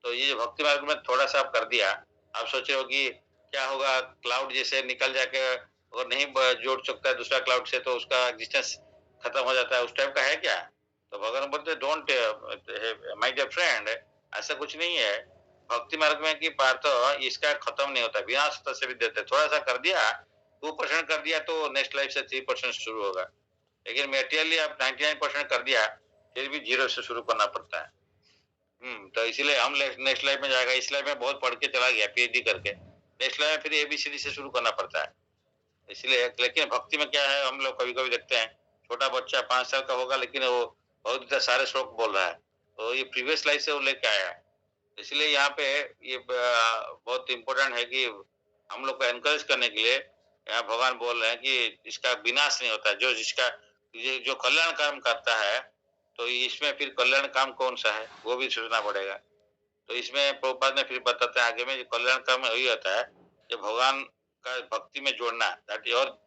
तो ये भक्ति मार्ग में थोड़ा सा आप कर दिया, आप सोच रहे हो कि क्या होगा, क्लाउड जैसे निकल जाके अगर नहीं जोड़ सकता है दूसरा क्लाउड से तो उसका एग्जिस्टेंस खत्म हो जाता है, उस टाइप का है क्या? तो भगवान बोलते डोंट माय डियर फ्रेंड, ऐसा कुछ नहीं है भक्ति मार्ग में कि पार्थ इसका खत्म नहीं होता. विनाश से भी देते, थोड़ा सा कर दिया 2% कर दिया तो नेक्स्ट लाइफ से 3% शुरू होगा. लेकिन मेटेरियली आप 99% कर दिया फिर भी 0 से शुरू करना पड़ता है. तो इसीलिए हम नेक्स्ट लाइफ में जाएगा. इस लाइफ में बहुत पढ़ के चला गया पीएचडी करके, नेक्स्ट लाइफ में फिर एबीसीडी से शुरू करना पड़ता है. इसलिए लेकिन भक्ति में क्या है, हम लोग कभी कभी देखते हैं छोटा बच्चा 5 साल का होगा लेकिन वो बहुत सारे श्लोक बोल रहा है, तो ये प्रीवियस लाइफ से वो लेके आया है. इसलिए यहाँ पे ये बहुत इम्पोर्टेंट है कि हम लोग को एनकरेज करने के लिए यहाँ भगवान बोल रहे हैं कि इसका विनाश नहीं होता है. जो जिसका ये जो कल्याण काम करता है, तो इसमें फिर कल्याण काम कौन सा है, वो भी सोचना पड़ेगा। तो इसमें प्रभुपाद ने फिर बताते हैं आगे में, जो कल्याण काम में वही होता है, जो भगवान का भक्ति में जोड़ना, दैट और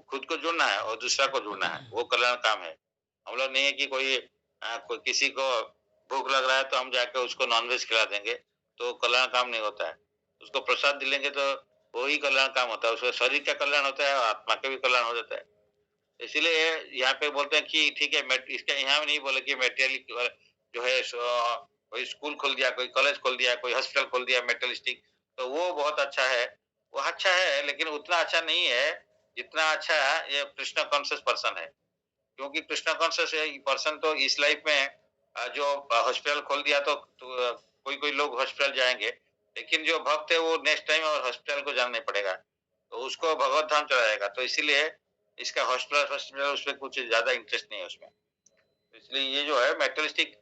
खुद को जोड़ना है और दूसरा को जोड़ना है, वो कल्याण काम है। हम लोग नहीं है कि कोई किसी को भूख लग रहा है तो हम जाके उसको नॉनवेज खिला देंगे, तो कल्याण काम नहीं होता है। उसको प्रसाद दिलेंगे तो वही कल्याण काम होता है, उसका शरीर का कल्याण होता है और आत्मा का भी कल्याण हो जाता है। इसीलिए यहाँ पे बोलते हैं कि ठीक है, इसका यहाँ में नहीं बोले कि मेटेरियल जो है कोई स्कूल खोल दिया, कोई कॉलेज खोल दिया, कोई हॉस्पिटल खोल दिया मेटेरियलिस्टिक, तो वो बहुत अच्छा है। वो अच्छा है लेकिन उतना अच्छा नहीं है जितना अच्छा ये कृष्ण कॉन्शियस पर्सन है। क्योंकि कृष्ण कॉन्शियस पर्सन तो इस लाइफ में जो हॉस्पिटल खोल दिया तो कोई कोई लोग हॉस्पिटल जाएंगे, लेकिन जो भक्त है वो नेक्स्ट टाइम और हॉस्पिटल को जाना नहीं पड़ेगा, तो उसको भगवत धाम चला जाएगा। तो इसीलिए इसका हॉस्पिटल हॉस्पिटल उसमें कुछ ज्यादा इंटरेस्ट नहीं है उसमें। तो इसलिए ये जो है मेटलिस्टिक,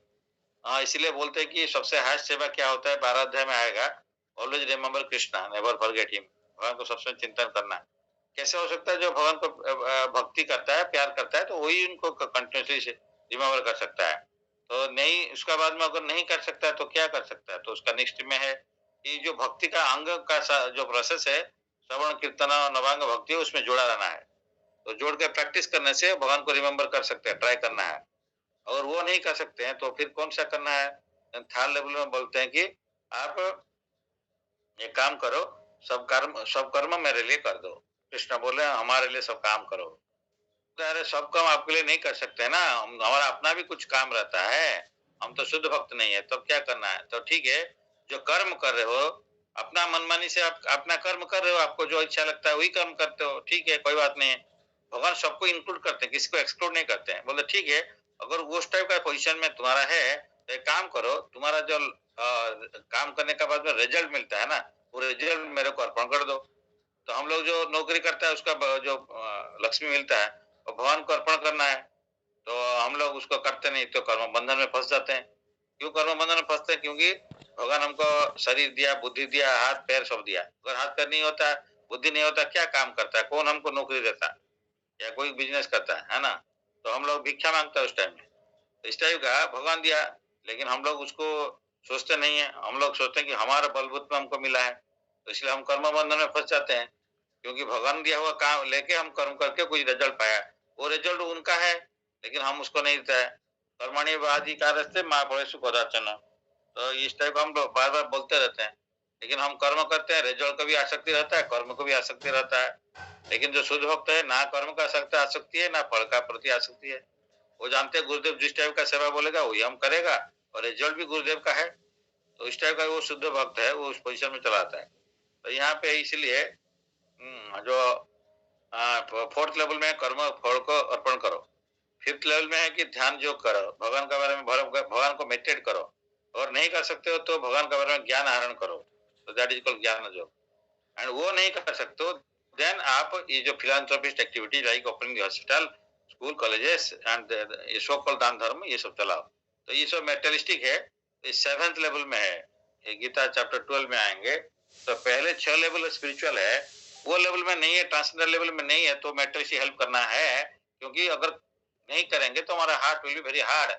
हाँ, इसीलिए बोलते हैं कि सबसे हाईएस्ट सेवा क्या होता है, 12 अध्याय में आएगा, always remember Krishna, never forget him. भगवान को सबसे चिंतन करना है। कैसे हो सकता है, जो भगवान को भक्ति करता है, प्यार करता है, तो वही उनको कंटिन्यूसली रिमेम्बर कर सकता है। तो नहीं, उसका बाद में अगर नहीं कर सकता है तो क्या कर सकता है, तो उसका नेक्स्ट में है कि जो भक्ति का अंग का जो प्रोसेस है, श्रवण कीर्तन नवांग भक्ति, उसमें जोड़ा रहना है। तो जोड़ के प्रैक्टिस करने से भगवान को रिमेम्बर कर सकते हैं, ट्राई करना है। अगर वो नहीं कर सकते हैं तो फिर कौन सा करना है, थर्ड लेवल में बोलते हैं कि आप एक काम करो, सब कर्म मेरे लिए कर दो। कृष्ण बोले हमारे लिए सब काम करो। तो अरे सब काम आपके लिए नहीं कर सकते ना, हमारा अपना भी कुछ काम रहता है। हम तो शुद्ध भक्त नहीं है, तो क्या करना है, तो ठीक है, जो कर्म कर रहे हो अपना मनमानी से, आप अपना कर्म कर रहे हो, आपको जो अच्छा लगता है वही कर्म करते हो, ठीक है, कोई बात नहीं है। भगवान सबको इंक्लूड करते हैं, किसी को एक्सक्लूड नहीं करते हैं। बोले ठीक है, अगर उस टाइप का पोजीशन में तुम्हारा है तो एक काम करो, तुम्हारा जो काम करने के बाद में रिजल्ट मिलता है ना, वो रिजल्ट मेरे को अर्पण कर दो। तो हम लोग जो नौकरी करता है उसका जो लक्ष्मी मिलता है वो भगवान को अर्पण करना है, तो हम लोग उसको करते नहीं तो कर्म बंधन में फंस जाते हैं। क्यों कर्म बंधन में फंसते हैं, क्योंकि भगवान हमको शरीर दिया, बुद्धि दिया, हाथ पैर सब दिया, अगर हाथ पैर नहीं होता, बुद्धि नहीं होता, क्या काम करता है, कौन हमको नौकरी देता है या कोई बिजनेस करता है ना। तो हम लोग भिक्षा मांगता है उस टाइम में। तो इस टाइप का भगवान दिया, लेकिन हम लोग उसको सोचते नहीं है। हम लोग सोचते हैं कि हमारा बलबूत में हमको मिला है, तो इसलिए हम कर्म बंधन में फंस जाते हैं। क्योंकि भगवान दिया हुआ काम लेके हम कर्म करके कोई रिजल्ट पाया, वो रिजल्ट उनका है, लेकिन हम उसको नहीं देता है। कर्मणि अधिकारस्ते माँ फलेषु कदाचन। तो इस टाइप हम लोग बार बार बोलते रहते हैं, लेकिन हम कर्म करते हैं, रिजल्ट को भी आसक्ति रहता है, कर्म को भी आसक्ति रहता है। लेकिन जो शुद्ध भक्त है, ना कर्म का आसक्ति है, ना फल का प्रति आसक्ति है। वो जानते हैं गुरुदेव जिस टाइप का सेवा बोलेगा वही हम करेगा, और रिजल्ट भी गुरुदेव का है। तो इस टाइप का वो शुद्ध भक्त है, वो उस पोजिशन में चलाता है। तो यहाँ पे इसलिए जो फोर्थ लेवल में कर्म फल को अर्पण करो। फिफ्थ लेवल में है कि ध्यान योग करो, भगवान के बारे में भगवान को मेडिटेट करो, और नहीं कर सकते हो तो भगवान के बारे में ज्ञान आहरण करो, तो दैट इज कॉल्ड ज्ञान योग। एंड वो नहीं कर सकते हो, देन आप ये जो philanthropist activity like opening hospital, school, colleges and ये सो कॉल्ड दान धर्म, ये सब चलाओ। तो ये सब मेटेरियलिस्टिक है, इस 7th लेवल में है, ये गीता चैप्टर 12 में आएंगे। तो पहले 6 लेवल स्पिरिचुअल है, वो लेवल में नहीं है, ट्रांसेंडेंटल लेवल में नहीं है, तो मेटेरियलिस्टिक हेल्प करना है। क्योंकि अगर नहीं करेंगे तो हमारा heart will be very hard,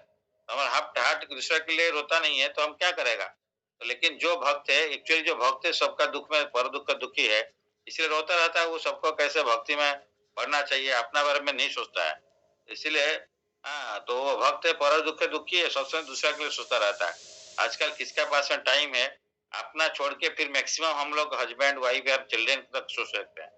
हमारा हार्ट दूसरे के लिए रोता नहीं है, तो हम क्या करेगा। तो लेकिन जो भक्त है, एक्चुअली जो भक्त है सबका दुख में पर दुख का दुखी है, इसलिए रोता रहता है। वो सबको कैसे भक्ति में बढ़ना चाहिए, अपना बारे में नहीं सोचता है, इसीलिए हाँ, तो वो भक्त है, पर दुख के दुखी है, सब समय दूसरा के लिए सोचता रहता है। आजकल किसके पास में टाइम है अपना छोड़ के, फिर मैक्सिमम हम लोग हस्बैंड वाइफ या चिल्ड्रेन तक सोच सकते हैं,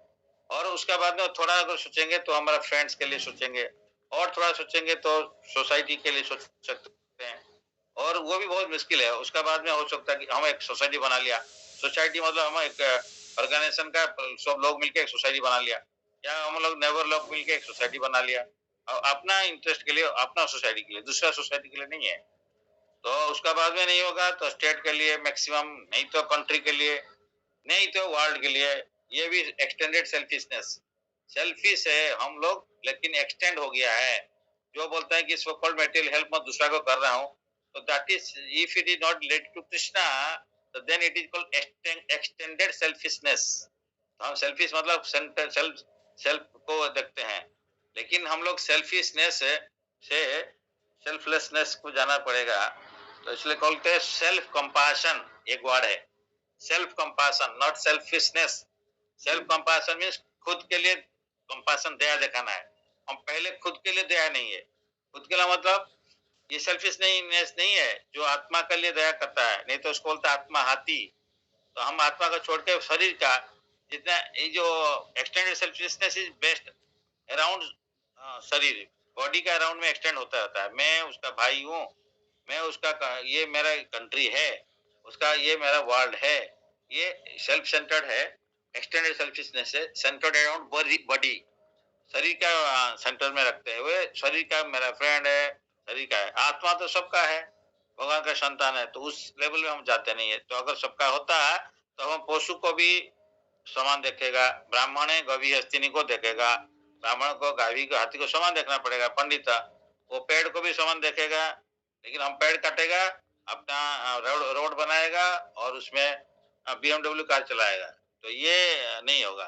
और उसके बाद में थोड़ा अगर सोचेंगे तो हमारा फ्रेंड्स के लिए सोचेंगे, और थोड़ा सोचेंगे तो सोसाइटी के लिए सोच सकते हैं, और वो भी बहुत मुश्किल है। उसका बाद में हो सकता है कि हम एक सोसाइटी बना लिया, सोसाइटी मतलब हम एक ऑर्गेनाइजेशन का सब लोग मिलकर एक सोसाइटी बना लिया, या हम लोग नेबर लोग मिलकर एक सोसाइटी बना लिया, और अपना इंटरेस्ट के लिए, अपना सोसाइटी के लिए, दूसरा सोसाइटी के लिए नहीं है। तो उसका बाद में नहीं होगा तो स्टेट के लिए मैक्सिमम, नहीं तो कंट्री के लिए, नहीं तो वर्ल्ड के लिए। ये भी एक्सटेंडेड सेल्फिशनेस, सेल्फिश है हम लोग, लेकिन एक्सटेंड हो गया है। जो बोलता है कि सो कॉल्ड मटेरियल हेल्प मैं दूसरा को कर रहा हूँ, तो that is, if it is not related to Krishna, तो then it is called extended selfishness. हम सेल्फिश मतलब सेल्फ सेल्फ को देखते हैं, लेकिन हम लोग सेल्फिशनेस से सेल्फलेसनेस को जाना पड़ेगा। तो इसलिए बोलते हैं सेल्फ कंपाशन, एक वर्ड है self compassion, not selfishness. Self compassion means खुद के लिए कंपाशन, दया दिखाना है। हम पहले खुद के लिए दया नहीं है। खुद के लिए मतलब ये सेल्फिश नहीं है जो आत्मा के लिए दया करता है, नहीं तो उसको बोलता है आत्मा हाथी। तो हम आत्मा को छोड़ के शरीर का जितना, ये जो extended selfishness is best around शरीर, बॉडी का अराउंड में एक्सटेंड होता रहता है। मैं उसका भाई हूँ, मैं उसका, ये मेरा कंट्री है, उसका ये मेरा वर्ल्ड है। ये सेल्फ सेंटर्ड है। एक्सटेंडेड सेल्फिशनेस है सेंटर्ड अराउंड बॉडी, शरीर का सेंटर में रखते हुए, शरीर का मेरा फ्रेंड है, शरीर का है। आत्मा तो सबका है, भगवान का संतान है, तो उस लेवल में हम जाते नहीं है। तो अगर सबका होता है तो हम पशु को भी समान देखेगा, ब्राह्मण है गवी हस्तिनी को देखेगा, ब्राह्मण को गावी को हाथी को समान देखना पड़ेगा। पंडित वो पेड़ को भी समान देखेगा, लेकिन हम पेड़ काटेगा, अपना रोड बनाएगा और उसमें BMW कार चलाएगा, तो ये नहीं होगा।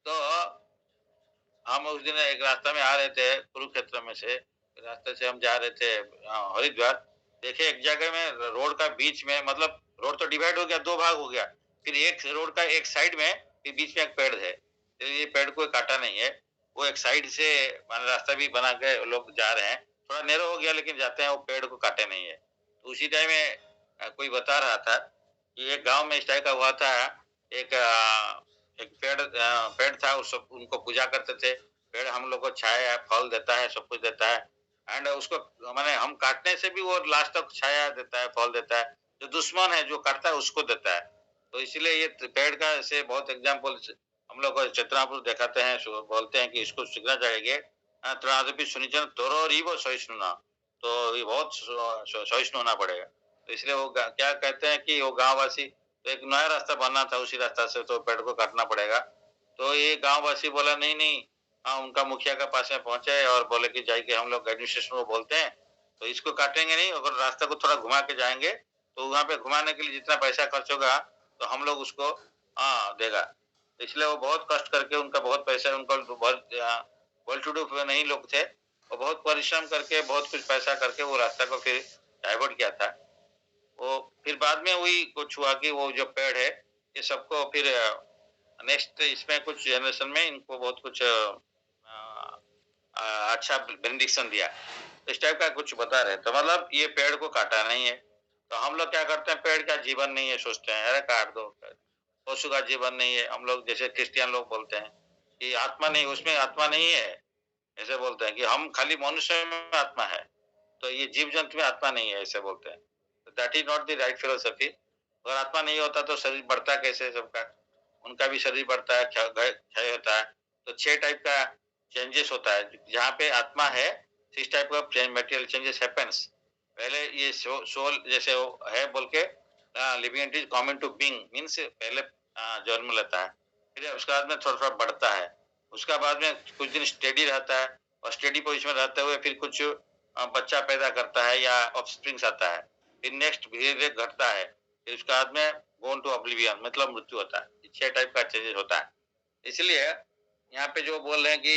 तो हम उस दिन एक रास्ता में आ रहे थे, कुरुक्षेत्र में से रास्ते से हम जा रहे थे हरिद्वार। देखे एक जगह में रोड का बीच में, मतलब रोड तो डिवाइड हो गया, दो भाग हो गया, फिर एक रोड का एक साइड में फिर बीच में एक पेड़ है। तो ये पेड़ कोई काटा नहीं है, वो एक साइड से रास्ता भी बना के लोग जा रहे हैं, थोड़ा नैरो हो गया लेकिन जाते हैं, वो पेड़ को काटे नहीं है। तो उसी टाइम में कोई बता रहा था कि एक गांव में इस टाइप का हुआ था। एक एक पेड़ था, उस उनको पूजा करते थे। पेड़ हम लोग को छाया फल देता है, सब कुछ देता है, एंड उसको माने हम काटने से भी वो लास्ट तक छाया देता है, फल देता है। जो दुश्मन है जो काटता है उसको देता है। तो इसलिए ये पेड़ का से बहुत एग्जाम्पल हम लोग को चेतनापुर दिखाते हैं, बोलते हैं कि इसको सीखना चाहिए। त्रादपि सुनिचन तोरो रीवो सहिष्णु ना, तो ये बहुत सहिष्णु होना पड़ेगा। तो इसलिए वो क्या कहते हैं कि वो गाँव वासी, तो एक नया रास्ता बनना था, उसी रास्ता से तो पेड़ को काटना पड़ेगा। तो ये गाँव वासी बोला नहीं नहीं, हाँ उनका मुखिया के पास में पहुंचे और बोले कि जाइए, हम लोग एडमिनिस्ट्रेशन को बोलते हैं, तो इसको काटेंगे नहीं, अगर रास्ता को थोड़ा घुमा के जाएंगे तो वहाँ पे घुमाने के लिए जितना पैसा खर्च होगा तो हम लोग उसको हाँ देगा। इसलिए वो बहुत कष्ट करके, उनका बहुत पैसा, उनका बहुत वेल टू डू नहीं लोग थे, वो बहुत परिश्रम करके बहुत कुछ पैसा करके वो रास्ता को फिर डाइवर्ट किया था। वो फिर बाद में वही कुछ हुआ कि वो जो पेड़ है ये सबको फिर नेक्स्ट इसमें कुछ जनरेशन में इनको बहुत कुछ अच्छा बेनिडिक्शन दिया। इस टाइप का कुछ बता रहे, तो मतलब ये पेड़ को काटा नहीं है। तो हम लोग क्या करते हैं, पेड़ का जीवन नहीं है सोचते हैं, अरे काट दो। पशु का जीवन नहीं है, हम लोग जैसे क्रिश्चियन लोग बोलते हैं कि आत्मा नहीं, उसमें आत्मा नहीं है, ऐसे बोलते हैं कि हम खाली मनुष्य में आत्मा है, तो ये जीव जंतु में आत्मा नहीं है, ऐसे बोलते हैं। That is not the right philosophy. अगर आत्मा नहीं होता तो शरीर बढ़ता कैसे सबका, उनका भी शरीर बढ़ता है, क्षय होता है। तो 6 टाइप का चेंजेस होता है। जहाँ पे आत्मा है 6 टाइप का मेटेरियल चेंजेस हैपेंस। पहले ये सोल जैसे है बोल के living entity coming to being means पहले जन्म लेता है, फिर उसके बाद में थोड़ा थोड़ा बढ़ता है, उसका बाद में कुछ दिन स्टेडी रहता है और स्टेडी पोजिशन में रहते हुए फिर कुछ बच्चा पैदा करता है या ऑफस्प्रिंग्स आता है, फिर नेक्स्ट धीरे धीरे घटता है, फिर उसके बाद में गोन टू ऑब्लिवियन मतलब मृत्यु होता है। 6 टाइप का चेंजेस होता है। इसलिए यहाँ पे जो बोल रहे हैं कि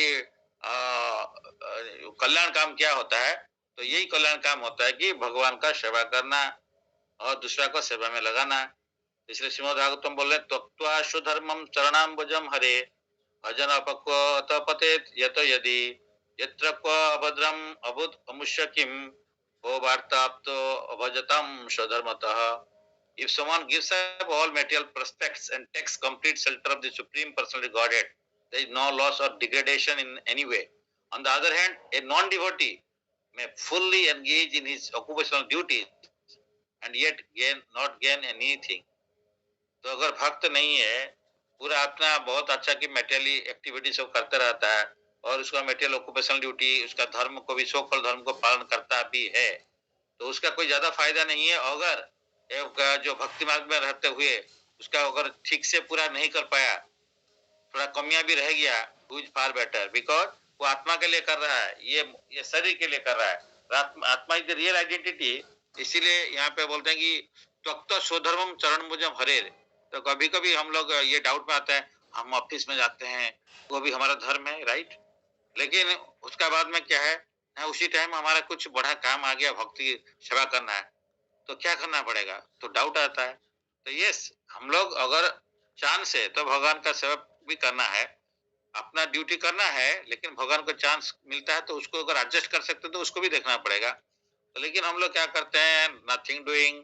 कल्याण काम क्या होता है, तो यही कल्याण काम होता है कि भगवान का सेवा करना और दूसरा को सेवा में लगाना। इसलिए श्रीमद् भागवतम बोल रहे त्यक्त्वा स्वधर्मम चरणाम्बुजम हरे भजन अपक्व पतेत यत यदि यत्र क्व अभद्रम अभूत अमुष्य किम वो वार्ताप्तो अभजतम स्वधर्मतः। If someone gives up all material prospects and takes complete shelter of the Supreme Personality Godhead, there is no loss or degradation in any way. On the other hand, a non-devotee may fully engage in his occupational duties and yet not gain anything. तो अगर भक्त नहीं है, पूरा अपना बहुत अच्छा की मेटेरियली एक्टिविटी सब करता रहता है और उसका मेटेरियल ऑक्युपेशनल ड्यूटी, उसका धर्म को भी सोकल धर्म को पालन करता भी है, तो उसका कोई ज्यादा फायदा नहीं है। अगर जो भक्ति मार्ग में रहते हुए उसका अगर ठीक से पूरा नहीं कर पाया, थोड़ा कमियां भी रह गया, हुज फार बेटर, बिकॉज वो आत्मा के लिए कर रहा है, ये शरीर के लिए कर रहा है। आत्मा इज द रियल आइडेंटिटी। इसीलिए यहाँ पे बोलते हैं कि त्यक्त स्वधर्मम चरण मुझम हरे। तो कभी कभी हम लोग ये डाउट में आता है, हम ऑफिस में जाते हैं वो भी हमारा धर्म है, राइट? लेकिन उसका बाद में क्या है, उसी टाइम हमारा कुछ बड़ा काम आ गया, भक्ति सेवा करना है, तो क्या करना पड़ेगा? तो डाउट आता है। तो यस, हम लोग अगर चांस है तो भगवान का सेवा भी करना है, अपना ड्यूटी करना है, लेकिन भगवान को चांस मिलता है तो उसको अगर एडजस्ट कर सकते हैं तो उसको भी देखना पड़ेगा। तो लेकिन हम लोग क्या करते हैं, नथिंग डूइंग,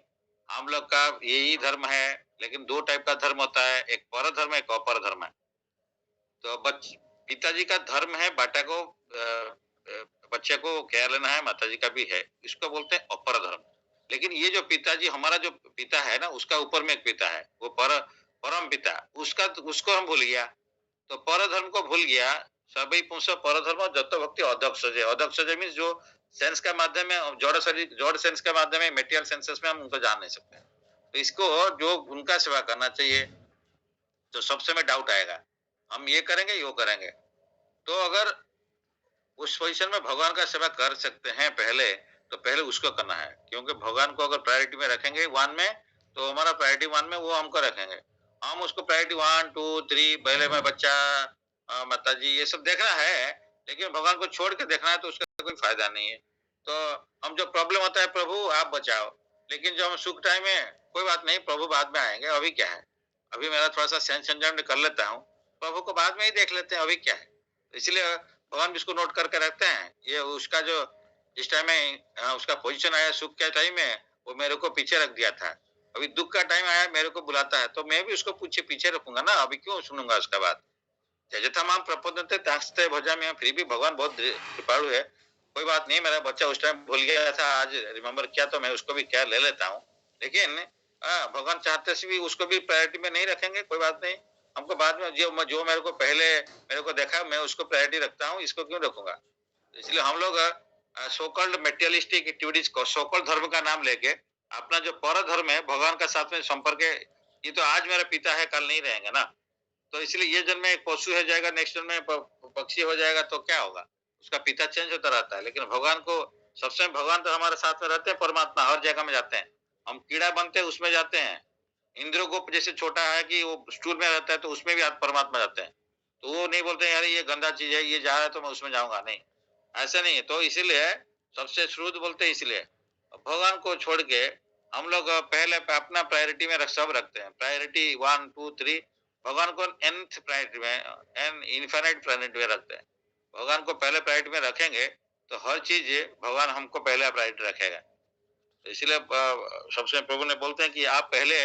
हम लोग का यही धर्म है, लेकिन 2 टाइप का धर्म होता है, एक पर धर्म है, एक अपर धर्म है। तो पिताजी का धर्म है बेटा को बच्चे को केयर लेना है, माताजी का भी है, इसको बोलते हैं अपर धर्म। लेकिन ये जो पिताजी, हमारा जो पिता है ना, उसका ऊपर में एक पिता है, वो परम पिता, उसका उसको हम भूल गया, तो पर धर्म को भूल गया। सभी पुंस पर धर्म जत भक्ति अदक्षजे, अदक्षजे मीन्स जो सेंस का माध्यम में, जड़ शरीर जड़ सेंस के माध्यम में, मेटेरियल सेंसेस में हम उनको जान नहीं सकते। तो इसको जो उनका सेवा करना चाहिए, तो सबसे में डाउट आएगा, हम ये करेंगे, वो करेंगे। तो अगर उस पोजीशन में भगवान का सेवा कर सकते हैं पहले, तो पहले उसको करना है, क्योंकि भगवान को अगर प्रायोरिटी में रखेंगे 1 में, तो हमारा प्रायोरिटी 1 में वो हमको रखेंगे। हम उसको प्रायोरिटी 1, 2, 3 पहले में बच्चा, माताजी ये सब देखना है, लेकिन भगवान को छोड़ के देखना है तो उसका कोई फायदा नहीं है। तो हम जो प्रॉब्लम होता है, प्रभु आप बचाओ, लेकिन जो हम सुख टाइम में, कोई बात नहीं, प्रभु बाद में आएंगे, अभी क्या है, अभी मेरा थोड़ा सा सेंस एंजॉयमेंट कर लेता हूँ, प्रभु को बाद में ही देख लेते हैं, अभी क्या है। इसलिए भगवान भी इसको नोट करके रखते हैं, ये उसका जो जिस टाइम में उसका पोजीशन आया सुख के टाइम में, वो मेरे को पीछे रख दिया था, अभी दुख का टाइम आया मेरे को बुलाता है, तो मैं भी उसको पीछे पीछे रखूंगा ना, अभी क्यों सुनूंगा उसका बात। जैसे हम प्रपोदनते तास्ते भजा में, फिर भी भगवान बहुत कृपालु है, कोई बात नहीं, मेरा बच्चा उस टाइम भूल गया था, आज रिमेम्बर किया तो मैं उसको भी केयर ले लेता हूँ। लेकिन भगवान चाहते से भी उसको भी प्रायोरिटी में नहीं रखेंगे, कोई बात नहीं, हमको बाद में जो मेरे को पहले मेरे को देखा, मैं उसको प्रायोरिटी रखता हूँ, इसको क्यों रखूंगा। इसलिए हम लोग सोकल्ड मेटेरियलिस्टिक एक्टिविटीज को, सोकल्ड धर्म का नाम लेके, अपना जो पर धर्म है भगवान का साथ में संपर्क है, ये तो आज मेरा पिता है, कल नहीं रहेंगे ना। तो इसलिए ये जन्म में एक पशु हो जाएगा, नेक्स्ट जन्म में पक्षी हो जाएगा, तो क्या होगा, उसका पिता चेंज होता रहता है। लेकिन भगवान को सबसे, भगवान तो हमारे साथ में रहते हैं, परमात्मा हर जगह में जाते हैं, हम कीड़ा बनते हैं उसमें जाते हैं, इंद्रगोप जैसे छोटा है कि वो स्टूल में रहता है, तो उसमें भी परमात्मा जाते हैं। तो वो नहीं बोलते यार ये गंदा चीज है, ये जा रहा है तो मैं उसमें जाऊंगा, नहीं, ऐसा नहीं है। तो इसीलिए सबसे शुद्ध बोलते हैं, इसलिए भगवान को छोड़ के हम लोग पहले अपना प्रायोरिटी में सब रखते हैं, प्रायोरिटी 1, 2, 3, भगवान को nth प्रायोरिटी में, एन इनफाइनाइट प्रायोरिटी में रखते हैं। भगवान को पहले प्रायोरिटी में रखेंगे तो हर चीज भगवान हमको पहले प्रायोरिटी रखेगा। इसलिए सबसे प्रभु ने बोलते हैं कि आप पहले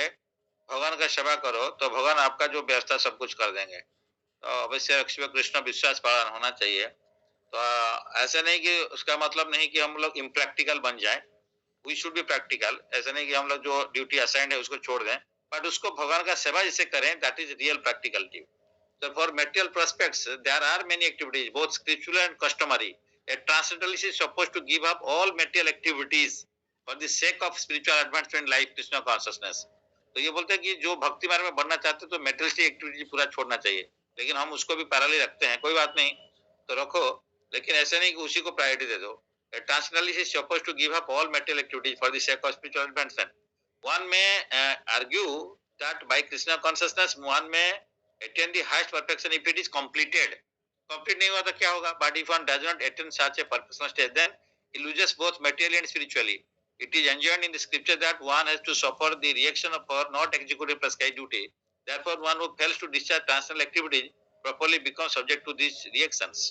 भगवान का सेवा करो, तो भगवान आपका जो व्यवस्था सब कुछ कर देंगे। तो अवश्य शिव कृष्ण विश्वास पालन होना चाहिए। तो ऐसे नहीं कि उसका मतलब नहीं कि हम लोग इम्प्रैक्टिकल बन जाए, वी शुड बी प्रैक्टिकल। ऐसा नहीं कि हम लोग जो ड्यूटी असाइंड है उसको छोड़ दें, बट उसको भगवान का सेवा जिसे करें, that is real practicality. So for material prospects, there are many activities, both spiritual and customary. A transcendentalist is supposed to give up all material activities for the sake of spiritual advancement like Krishna consciousness. तो ये बोलते हैं कि जो भक्ति मार्ग में बढ़ना चाहते हैं तो मेटेरियलिस्टिक एक्टिविटी पूरा छोड़ना चाहिए, लेकिन हम उसको भी पैरेलल रखते हैं, कोई बात नहीं, तो रखो, लेकिन ऐसे नहीं कि उसी को प्रायोरिटी दे दो। A transcendentalist is supposed to give up all material activities for the sake of spiritual advancement. One may argue that by Krishna consciousness one may attain the highest perfection if it is completed. Complete नहीं हुआ तो क्या होगा? But if one does not attain such a perfectional stage, then he loses both materially and spiritually. It is enjoined in the scripture that one has to suffer the reaction of for not executing prescribed duty. Therefore, one who fails to discharge transcendental activities properly becomes subject to these reactions.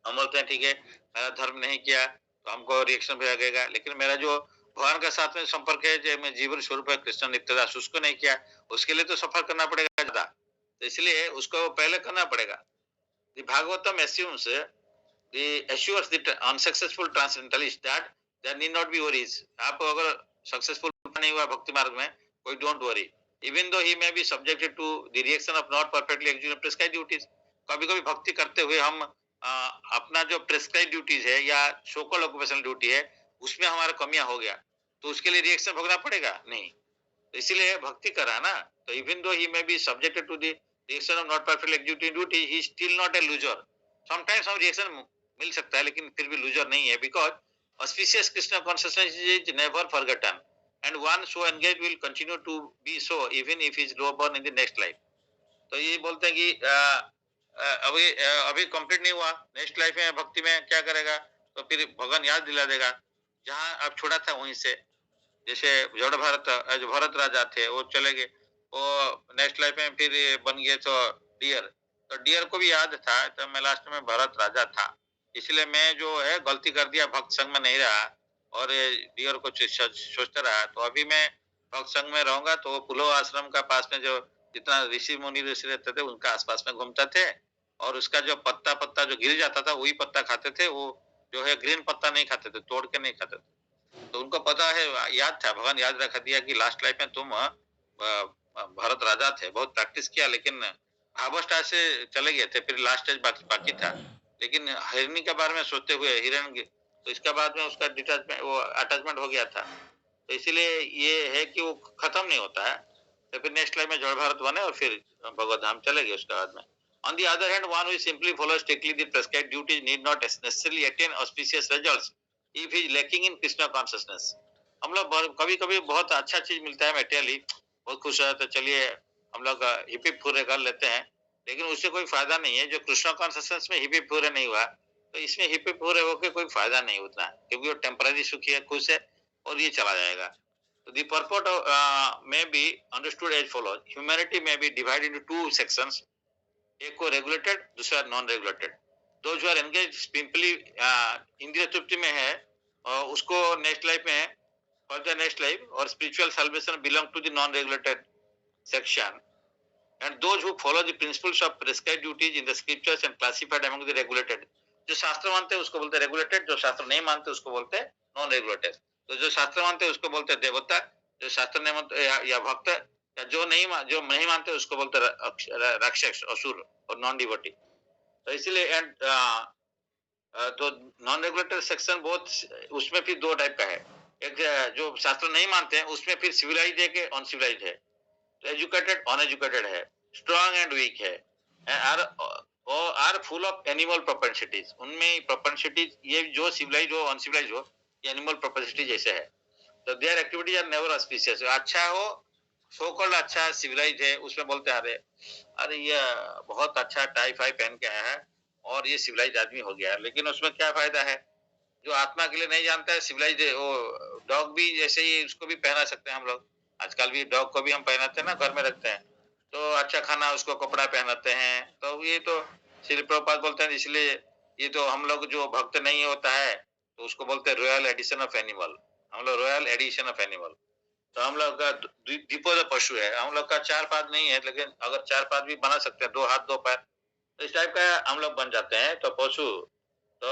हम बोलते हैं ठीक है, मेरा धर्म नहीं किया तो हमको रिएक्शन भी लगेगा, लेकिन मेरा जो भगवान के साथ में संपर्क है, जो मैं जीवन स्वरूप है कृष्ण नित्यदास, उसको नहीं किया, उसके लिए तो सफर करना पड़ेगा ज्यादा, तो इसलिए उसको पहले करना पड़ेगा। The Bhagavatam assumes assures the unsuccessful transcendentalist that there need not be worries. आप अगर सक्सेसफुल नहीं हुआ भक्ति मार्ग में, कोई don't worry, even though he may be subjected to the reaction of not perfectly executing prescribed duties. कभी कभी भक्ति करते हुए हम अपना जो प्रेस्क्राइब ड्यूटीज है या सोकल ऑक्यूपेशनल ड्यूटी है उसमें हमारा कमियां हो गया, तो उसके लिए रिएक्शन भोगना पड़ेगा नहीं, तो इसीलिए भक्ति करा ना। तो even though he may be subjected to the reaction of not perfectly executing duty, he still not a loser. Sometimes हम रिएक्शन मिल सकता है, लेकिन फिर भी लूजर नहीं है, because auspicious Krishna consciousness is never forgotten and one so engage will continue to be so even if is low born in the next life. तो ये बोलते हैं कि अभी कंप्लीट नहीं हुआ, नेक्स्ट लाइफ में भक्ति में क्या करेगा, तो फिर भगवान याद दिला देगा जहाँ अब छोड़ा था वहीं से। जैसे जड़ भरत, जो भरत राजा थे वो चले गए, वो नेक्स्ट लाइफ में फिर बन गए तो डियर। तो डियर को भी याद था तो मैं लास्ट में भरत राजा था, इसलिए मैं जो है गलती कर दिया, भक्त संग में नहीं रहा और डियर को सोचता रहा। तो अभी मैं भक्त संग में रहूंगा तो वो पुलो आश्रम का पास में जो जितना ऋषि मुनि ऋषि रहते थे उनका आसपास में घूमता थे, और उसका जो पत्ता पत्ता जो गिर जाता था वही पत्ता खाते थे। वो जो है ग्रीन पत्ता नहीं खाते थे, तोड़ के नहीं खाते थे। तो उनको पता है, याद था, भगवान याद रखा दिया कि लास्ट लाइफ में तुम भरत राजा थे, बहुत प्रैक्टिस किया, लेकिन भावस्टा से चले गए थे, फिर लास्ट स्टेज बाकी बाकी था। लेकिन हिरनी के बारे में सोचते हुए हिरण तो इसके बाद में उसका डिटैचमेंट, वो अटैचमेंट हो गया था। तो इसीलिए ये है कि वो खत्म नहीं होता है। तो फिर नेक्स्ट लाइफ में जड़ भारत बने और फिर भगवत धाम चले गए उसके बाद में। On the other hand, one who simply follows strictly the prescribed duties need not necessarily attain auspicious results if he is lacking in Krishna consciousness. हम लोग कभी कभी बहुत अच्छा चीज मिलता है मेटेरियली, बहुत खुश है तो चलिए हम लोग हिपी पूरे कर लेते हैं, लेकिन उससे कोई फायदा नहीं है। जो कृष्णा कॉन्सियसनेस में हिपी पूरे नहीं हुआ तो इसमें हिपी पूरे होकर कोई फायदा नहीं उतना, क्योंकि वो टेम्पररी सुखी है, खुश है और ये चला जाएगा। So the purport may be understood as follows: humanity may be divided into two sections, एक को regulated, दूसरा non regulated. Those who are engaged simply इंद्रिय तृप्ति में है उसको नेक्स्ट लाइफ में, for the next life or spiritual salvation belong to the non regulated section, and those who follow the principles of prescribed duties in the scriptures and classified among the regulated. जो शास्त्र मानते हैं उसको बोलते हैं regulated, जो शास्त्र नहीं मानते उसको बोलते हैं non regulated. तो जो शास्त्र मानते हैं उसको बोलते हैं देवता, जो शास्त्र नहीं मानते या भक्त, या जो नहीं मानते उसको बोलते हैं राक्षस, असुर और नॉन डिवोटी। तो इसलिए तो नॉन रेगुलेटर सेक्शन बहुत, उसमें फिर दो टाइप का है। एक जो शास्त्र नहीं मानते हैं उसमें फिर सिविलाइज है कि अनसिविलाइज है, एजुकेटेड अनएजुकेटेड है, स्ट्रांग एंड वीक है, are full of animal propensities. उनमें प्रोपेंसिटीज ये जो सिविलाइज हो अनसिविलाइज हो, ये एनिमल प्रोपेंसिटी जैसे है। तो their activities are never auspicious. अच्छा हो, सो कॉल्ड अच्छा सिविलाइज है, उसमें बोलते हैं अरे अरे ये बहुत अच्छा टाई फाई पहन के आया है और ये सिविलाइज आदमी हो गया, लेकिन उसमें क्या फायदा है? जो आत्मा के लिए नहीं जानता है सिविलाइज, वो डॉग भी जैसे ही उसको भी पहना सकते हैं हम लोग। आजकल भी डॉग को भी हम पहनाते हैं ना, घर में रखते हैं तो अच्छा खाना उसको कपड़ा पहनाते हैं। तो ये तो श्री प्रभुपाद बोलते हैं, इसलिए ये तो हम लोग जो भक्त नहीं होता है तो उसको बोलते हैं रॉयल एडिशन ऑफ एनिमल। हम लोग रॉयल एडिशन ऑफ एनिमल। तो हम लोग का द्विपद पशु है, हम लोग का चार पाद नहीं है, लेकिन अगर चार पाद भी बना सकते हैं, दो हाथ दो पैर, तो इस टाइप का हम लोग बन जाते हैं। तो पशु तो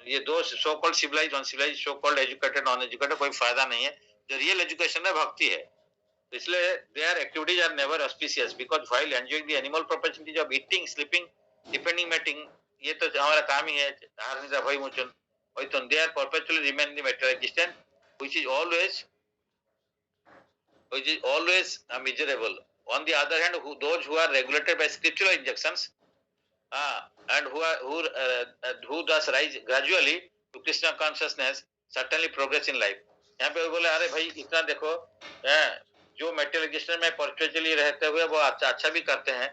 ये दो so called civilize uncivilize, so called educated non educated, कोई फायदा नहीं है। जो रियल एजुकेशन है भक्ति है। इसलिए there activities are never auspicious because while enjoying the animal propensities of eating, sleeping, depending, mating, ये तो हमारा काम ही है, आहार निद्रा भय मोचन, वही तो they are perpetually remain the material existence which is always miserable. On the other hand, those who are regulated by scriptural injunctions and who thus rise gradually to Krishna consciousness certainly progress in life. यहाँ पे बोले अरे भाई इतना देखो, जो मेटेरियल एग्जिस्टेंस में परपेचुअली रहते हुए वो अच्छा भी करते हैं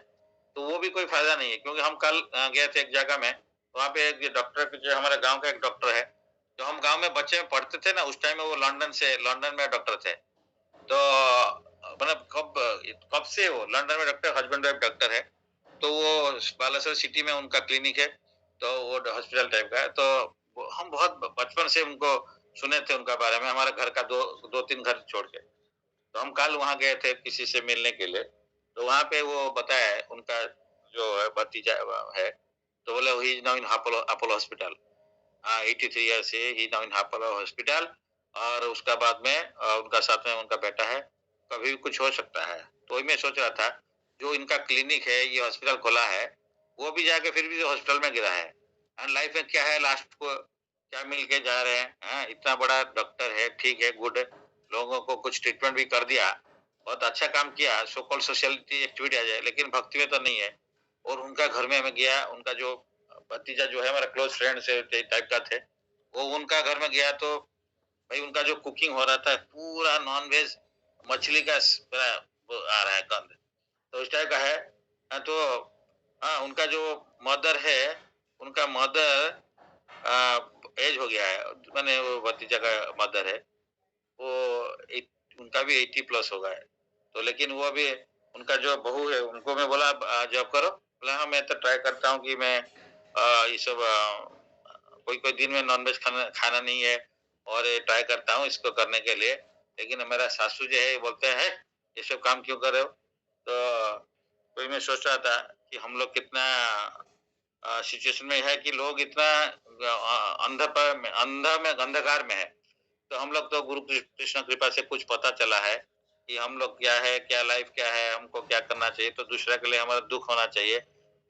तो वो भी कोई फायदा नहीं है। क्योंकि हम कल गए थे एक जगह में, वहाँ पे एक डॉक्टर, जो हमारे गांव का एक डॉक्टर है, जो हम गांव में बच्चे में पढ़ते थे ना उस टाइम में, वो लंदन में डॉक्टर थे। तो मतलब कब से वो लंदन में डॉक्टर, हस्बैंड वाइफ डॉक्टर है। तो वो बालासोर सिटी में उनका क्लिनिक है, तो वो हॉस्पिटल टाइप का है। तो हम बहुत बचपन से उनको सुने थे उनका बारे में, हमारे घर का दो तीन घर छोड़ के। तो हम कल वहाँ गए थे किसी से मिलने के लिए, तो वहाँ पे वो बताया उनका जो है भतीजा है, तो बोले he is now in Apollo hospital. 83 year से ही नाउ इन अपोलो हॉस्पिटल। और उसका बाद में उनका साथ में उनका बेटा है, कभी भी कुछ हो सकता है। तो वही मैं सोच रहा था, जो इनका क्लिनिक है, ये हॉस्पिटल खोला है, वो भी जाके फिर भी हॉस्पिटल में गिरा है। एंड लाइफ में क्या है, लास्ट को क्या मिल के जा रहे हैं। इतना बड़ा डॉक्टर है, ठीक है, गुड है, लोगों को कुछ ट्रीटमेंट भी कर दिया, बहुत अच्छा काम किया, सो कॉल्ड सोशलिटी एक्टिविटी आ जाए, लेकिन भक्ति में तो नहीं है। और उनका घर में हमें गया, उनका जो भतीजा जो है हमारा क्लोज फ्रेंड से टाइप का थे, वो उनका घर में गया तो भाई उनका जो कुकिंग हो रहा था पूरा नॉन वेज, मछली का आ रहा है गंध, तो उस टाइप का है। तो हाँ, उनका जो मदर है, उनका मदर एज हो गया है, माने वो भतीजा का मदर है, वो एट उनका भी 80 प्लस होगा है। तो लेकिन वो अभी उनका जो बहू है, उनको मैं बोला जॉब करो? बोला हाँ, मैं तो ट्राई करता हूँ कि मैं ये सब कोई-कोई दिन में नॉनवेज खाना खाना नहीं है और ट्राई करता हूँ इसको करने के लिए। लेकिन मेरा सासू जो है ये बोलते हैं, "है, ये सब काम क्यों कर रहे हो?" तो वही मैं सोच रहा था कि हम लोग कितना सिचुएशन में है कि लोग इतना अंधकार में है। तो हम लोग तो गुरु कृष्ण कृपा से कुछ पता चला है कि हम लोग क्या है, क्या लाइफ क्या है, हमको क्या करना चाहिए, तो दूसरे के लिए हमारा दुख होना चाहिए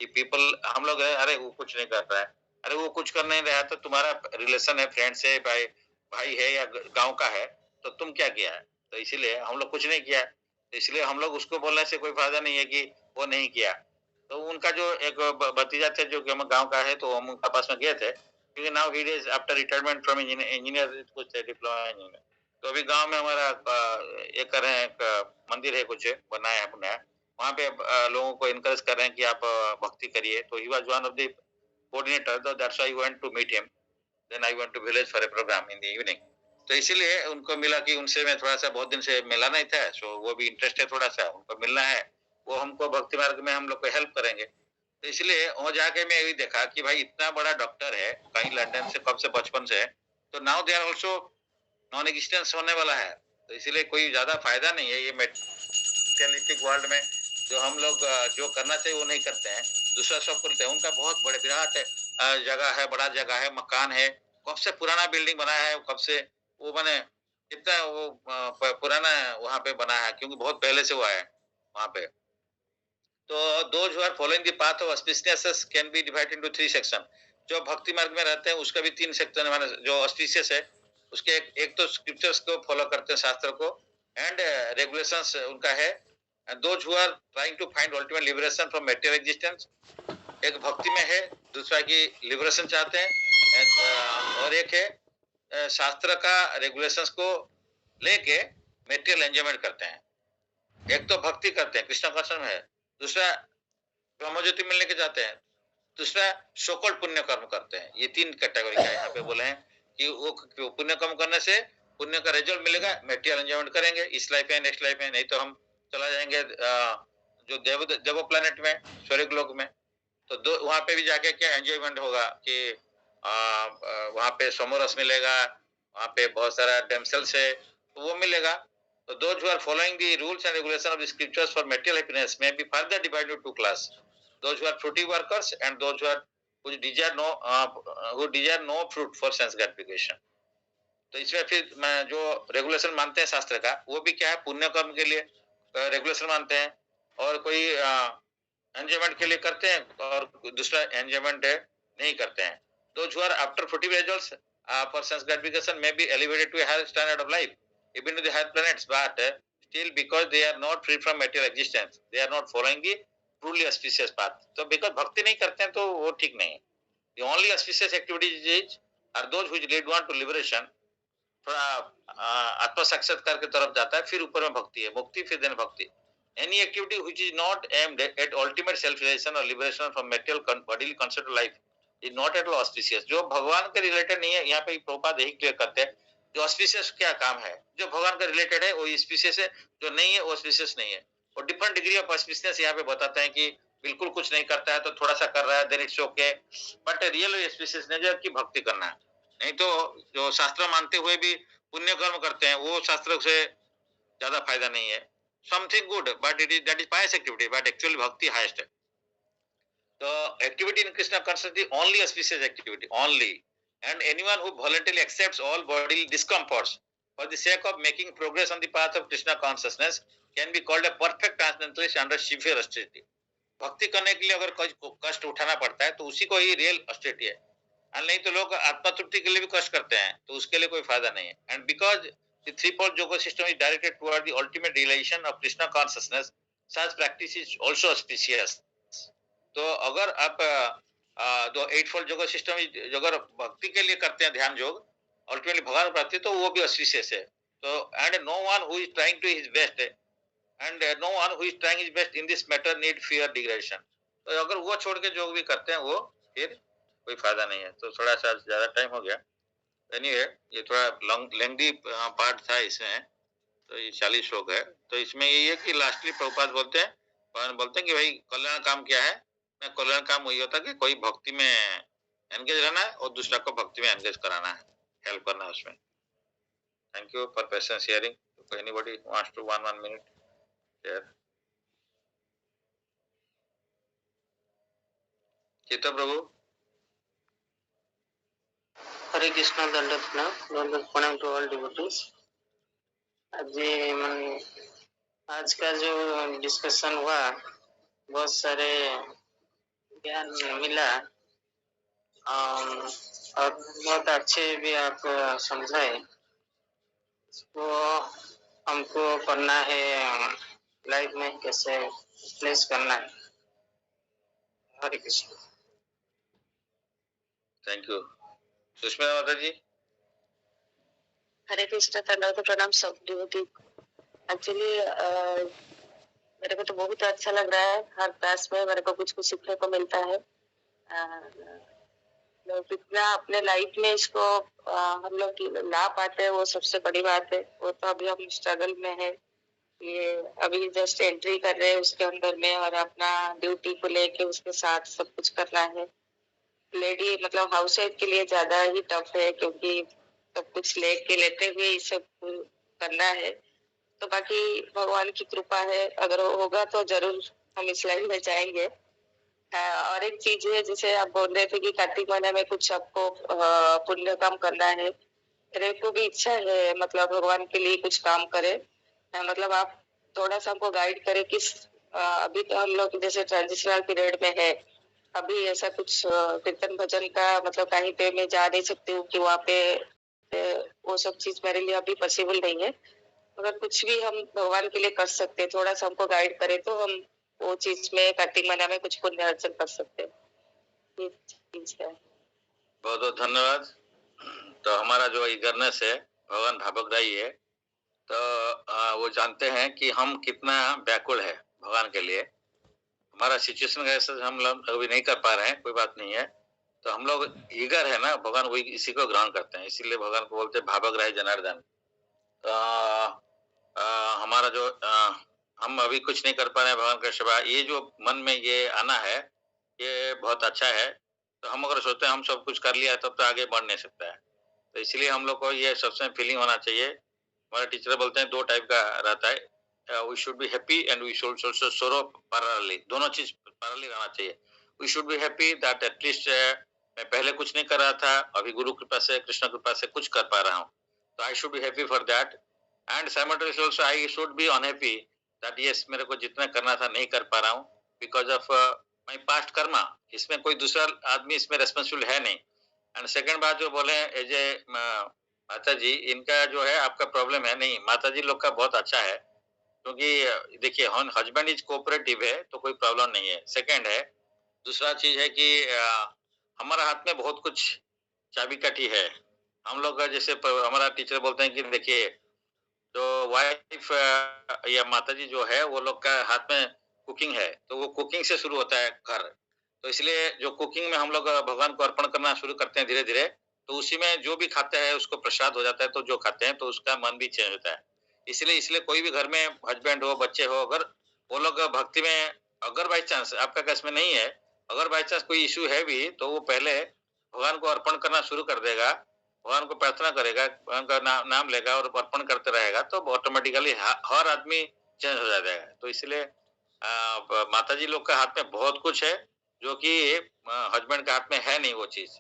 कि पीपल हम लोग है, अरे वो कुछ नहीं कर रहा है, अरे वो कुछ कर नहीं रहा है, तो तुम्हारा रिलेशन है, फ्रेंड से, भाई भाई है या गांव का है, तो तुम क्या किया है? तो इसीलिए हम लोग कुछ नहीं किया है। तो इसलिए हम लोग उसको बोलने से कोई फायदा नहीं है कि वो नहीं किया। तो उनका जो एक भतीजा थे जो कि हम गांव का है, तो हम उनका पास में गए थे, क्योंकि now he is after retirement from engineer, कुछ डिप्लोमा इंजीनियर। तो अभी गांव में हमारा एक कर रहे हैं, एक मंदिर है, कुछ बनाया है अपना, वहाँ पे लोगों को इनकरेज कर रहे हैं कि आप भक्ति करिए। तो he was one of the coordinator, तो that's why I went to meet him. Then I went to village for a program in the evening. तो इसीलिए उनको मिला कि उनसे मैं थोड़ा सा बहुत दिन से मिला नहीं था, सो वो भी इंटरेस्ट है थोड़ा सा, उनको मिलना है, वो हमको भक्ति मार्ग में हम लोग को हेल्प करेंगे। तो इसलिए वहाँ जाके मैं यही देखा कि भाई इतना बड़ा डॉक्टर है, कहीं लंदन से कब से बचपन से है, तो now they are also non existence होने वाला है। तो इसीलिए कोई ज़्यादा फ़ायदा नहीं है ये मटेरियलिस्टिक वर्ल्ड में, जो हम लोग जो करना चाहिए वो नहीं करते हैं, दूसरा सब करते हैं। उनका बहुत बड़े विराट जगह है, बड़ा जगह है, मकान है, कब से पुराना बिल्डिंग बनाया है, कब से वो बने कितना वो पुराना वहाँ पे बना है, क्योंकि बहुत पहले से हुआ है वहाँ पे। तो those who are following the path of auspiciousness can be divided into three section। जो भक्ति मार्ग में रहते हैं उसका भी तीन सेक्शन है, माने जो ऑस्पिशियस है उसके एक तो स्क्रिप्चर्स को फॉलो करते हैं, शास्त्र को, एंड रेगुलेशंस उनका है, and those who are trying to find ultimate liberation from material existence, एक भक्ति में है, दूसरा की लिबरेशन चाहते हैं, और एक है शास्त्र का रेगुलेशंस को लेके मेटेरियल एंजॉयमेंट करते हैं। एक तो भक्ति करते हैं, कृष्ण conscious में है, दूसरा ब्रह्म ज्योति मिलने के जाते हैं, दूसरा सोकल्ड पुण्य कर्म करते हैं। ये तीन कैटेगरी का यहाँ पे बोले हैं कि वो पुण्य कर्म करने से पुण्य का रिजल्ट मिलेगा, मेटेरियल एंजॉयमेंट करेंगे इस लाइफ में, नेक्स्ट लाइफ में, नहीं तो हम चला जाएंगे जो देवो प्लेनेट में, स्वर्ग लोक में। तो दो वहां पे भी जाके क्या एंजॉयमेंट होगा कि वहां पे समोरस मिलेगा, वहां पे बहुत सारा डेमसेल्स है, तो वो मिलेगा। तो those who are following the rules and regulation of the scriptures for material happiness may be further divided into two class: those who are fruity workers and those who are who desire no fruit for sense gratification। तो इसमें फिर मैं जो रेगुलेशन मानते हैं शास्त्र का, वो भी क्या है, पुण्य कर्म के लिए रेगुलेशन मानते हैं, और कोई एंजॉयमेंट के लिए करते हैं, और दूसरा एंजॉयमेंट नहीं करते हैं। Those who are after fruitive results for sense gratification may be elevated to a higher standard of life, even to the higher planets, but still because they are not free from material existence, they are not following the truly auspicious path। तो because भक्ति नहीं करते हैं तो वो ठीक नहीं है। The only auspicious activities are those which lead one to liberation, थोड़ा आत्म साक्षात्कार की तरफ जाता है, फिर ऊपर में भक्ति है, मुक्ति फिर देन भक्ति। Any activity which is not aimed at ultimate self-realization or liberation from material bodily concept of life is not at all auspicious। जो भगवान के रिलेटेड नहीं है, यहाँ पे प्रभुपाद यही क्लियर करते हैं, जो ऑस्पिशियस क्या काम है, जो भगवान का रिलेटेड है वो स्पीशियस है, जो नहीं है वो ऑस्पिशियस नहीं है। और डिफरेंट डिग्री ऑफ ऑस्पिशियस यहाँ पे बताते हैं कि बिल्कुल कुछ नहीं करता है तो थोड़ा सा कर रहा है, then it's okay, but real auspicious नहीं है कि भक्ति करना है। नहीं तो जो शास्त्र मानते हुए भी पुण्य कर्म करते हैं, वो शास्त्र से ज्यादा फायदा नहीं है। Something good but it is that is pious activity, but actually bhakti highest है। तो activity in Krishna consider the only auspicious activity only, and anyone who voluntarily accepts all body discomforts for the sake of making progress on the path of Krishna consciousness can be called a perfect transcendentalist under severe austerity. Bhakti करने के लिए अगर कष्ट उठाना पड़ता है तो उसी को ही रियल ऑस्टेरिटी है, और नहीं तो लोग आत्मा तृप्ति के लिए भी कष्ट करते हैं, तो उसके लिए कोई फायदा नहीं है। And because the threefold yoga system is directed toward the ultimate realization of Krishna consciousness, such practice is also auspicious. तो अगर आप दो एट फोल्ड योगा सिस्टम अगर भक्ति के लिए करते हैं ध्यान योग, अल्टीमेटली भगवान प्राप्ति, तो वो भी ऑस्पिशियस है। तो and no one who is trying to his best, and no one who is trying his best in this matter need fear degradation। तो अगर वो छोड़ के जो भी करते हैं वो फिर कोई फायदा नहीं है। तो थोड़ा सा ज्यादा टाइम हो गया। एनीवे ये थोड़ा लॉन्ग लेंदी पार्ट था इसमें। तो ये 40 श्लोक है। तो इसमें यही है कि लास्टली प्रभुपाद बोलते हैं, भगवान बोलते हैं कि भाई कल्याण काम क्या है? कल्याण काम वही होता है कि कोई भक्ति में एंगेज रहना है और दूसरा को भक्ति में एंगेज कराना है, हेल्प करना है उसमें। Thank you for patience hearing. Anybody wants to 1 minute share? Chitta Prabhu. हरे कृष्णा, दंडवत प्रणाम टू ऑल डिवोटीज। आज का जो डिस्कशन हुआ बहुत सारे ज्ञान मिला और बहुत अच्छे भी आप समझाए। इसको हमको करना है लाइफ में, कैसे प्लेस करना है। हरे कृष्ण। Thank you. सुष्मिता माता जी। हरे कृष्ण, दंडवत प्रणाम सब डिवोटी। एक्चुअली मेरे को तो बहुत अच्छा लग रहा है। हर क्लास में मेरे को कुछ कुछ सीखने को मिलता है। कितना अपने लाइफ में इसको हम लोग ला पाते हैं वो सबसे बड़ी बात है। वो तो अभी हम स्ट्रगल में है, ये अभी जस्ट एंट्री कर रहे हैं उसके अंदर में, और अपना ड्यूटी को लेके उसके साथ सब कुछ करना है। लेडी मतलब हाउस वाइफ के लिए ज्यादा ही टफ है, क्योंकि सब कुछ लेते हुए ये सब करना है। तो बाकी भगवान की कृपा है, अगर होगा तो जरूर हम इस लाइन में जाएंगे। और एक चीज है, जैसे आप बोल रहे थे कि कार्तिक महीने में कुछ आपको पुण्य काम करना है। मेरे को भी इच्छा है, मतलब भगवान के लिए कुछ काम करे। मतलब आप थोड़ा सा हमको गाइड करें कि अभी तो हम लोग जैसे ट्रांजिशनल पीरियड में है। अभी ऐसा कुछ कीर्तन भजन का मतलब कहीं पे मैं जा नहीं सकती हूँ कि वहाँ पे वो सब चीज मेरे लिए अभी पॉसिबल नहीं है। अगर कुछ भी हम भगवान के लिए कर सकते हैं, थोड़ा सा हमको गाइड करे तो हम वो चीज में कार्तिक महीना में कुछ पुण्य अर्जन कर सकते हैं। ये चीज है। बहुत बहुत धन्यवाद। तो हमारा जो ईगरनेस है, भगवान भावक राई है, तो वो जानते हैं कि हम कितना बैकवर्ड है भगवान के लिए। हमारा सिचुएशन ऐसा हम लोग अभी नहीं कर पा रहे हैं, कोई बात नहीं है। तो हम लोग ईगर है ना, भगवान वही इसी को ग्रहण करते हैं, इसीलिए भगवान को बोलते हैं भावक राय जनार्दन। तो हमारा जो हम अभी कुछ नहीं कर पा रहे हैं भगवान का सेवा, ये जो मन में ये आना है ये बहुत अच्छा है। तो हम अगर सोचते हैं हम सब कुछ कर लिया तब तो आगे बढ़ नहीं सकता है। तो इसलिए हम लोग को ये सबसे फीलिंग होना चाहिए। हमारे टीचर बोलते हैं 2 टाइप का रहता है, we should be happy and we should also sorrow parallelly. दोनों चीज पैरेलली रहना चाहिए। We should be happy that at least मैं पहले कुछ नहीं कर रहा था, अभी गुरु कृपा से कृष्ण कृपा से कुछ कर पा रहा हूँ, तो I should be happy for that. And simultaneously also I should be unhappy that yes मेरे को जितना करना था नहीं कर पा रहा हूँ because of my past Karma. इसमें कोई दूसरा आदमी इसमें रेस्पॉन्सिबल है नहीं। एंड सेकंड बात जो बोले एज ए माता जी, इनका जो है आपका प्रॉब्लम है नहीं, माता जी लोग का बहुत अच्छा है। क्योंकि देखिए हस्बैंड इज कोऑपरेटिव है तो कोई प्रॉब्लम नहीं है। सेकंड है, दूसरा चीज है कि हमारा हाथ में बहुत कुछ चाबी काठी है। हम लोग का जैसे हमारा टीचर बोलते हैं कि देखिए तो वाइफ या माताजी जो है वो लोग का हाथ में कुकिंग है, तो वो कुकिंग से शुरू होता है घर। तो इसलिए जो कुकिंग में हम लोग भगवान को अर्पण करना शुरू करते हैं धीरे धीरे, तो उसी में जो भी खाते हैं उसको प्रसाद हो जाता है। तो जो खाते हैं तो उसका मन भी चेंज होता है। इसलिए इसलिए कोई भी घर में हस्बैंड हो बच्चे हो, अगर वो लोग भक्ति में, अगर बाई चांस आपका केस में नहीं है, अगर बाई चांस कोई इशू है भी, तो वो पहले भगवान को अर्पण करना शुरू कर देगा, भगवान को प्रार्थना करेगा, भगवान का नाम लेगा और अर्पण करते रहेगा, तो ऑटोमेटिकली हर आदमी चेंज हो जाएगा। तो इसलिए माता जी लोग का हाथ में बहुत कुछ है जो कि हस्बैंड के हाथ में है नहीं वो चीज।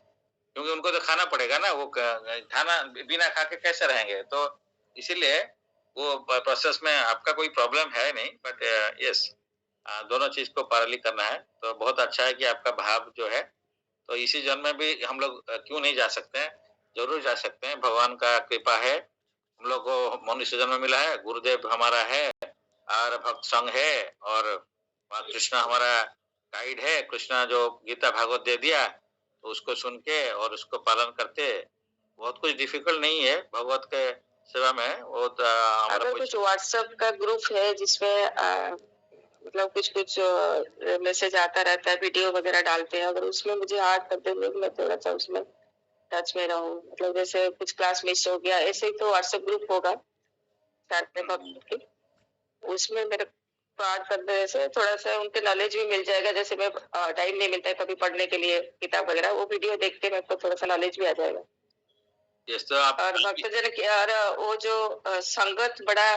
क्योंकि उनको तो खाना पड़ेगा ना, वो खाना बिना खा के कैसे रहेंगे। तो इसीलिए वो प्रोसेस में आपका कोई प्रॉब्लम है नहीं। बट यस, दोनों चीज को पैरेलली करना है। तो बहुत अच्छा है कि आपका भाव जो है, तो इसी जन्म में भी हम लोग क्यों नहीं जा सकते हैं, जरूर जा सकते हैं। भगवान का कृपा है, हम लोग को मनुष्य जन्म मिला है, गुरुदेव हमारा है और भक्त संघ है, और कृष्णा हमारा गाइड है। कृष्णा जो गीता भागवत दे दिया, तो उसको सुन के और उसको पालन करते, बहुत कुछ डिफिकल्ट नहीं है भगवत के सेवा में। वो अगर कुछ व्हाट्सएप का ग्रुप है जिसमें मतलब कुछ कुछ मैसेज आता रहता है, वीडियो वगैरह डालते हैं, अगर उसमें मुझे ऐड कर देंगे तो मैं थोड़ा सा उसमें टच में रहूं, मतलब जैसे कुछ क्लास मिस हो गया, ऐसे ही तो व्हाट्सएप ग्रुप होगा सारे भक्त के, उसमें मेरे को ऐड कर देने से थोड़ा सा उनके नॉलेज भी मिल जाएगा। जैसे मैं टाइम नहीं मिलता है कभी पढ़ने के लिए किताब वगैरह, वो वीडियो देख के मेरे को थोड़ा सा नॉलेज भी आ जाएगा। यस, तो आप और भक्तजन की और वो जो संगत बड़ा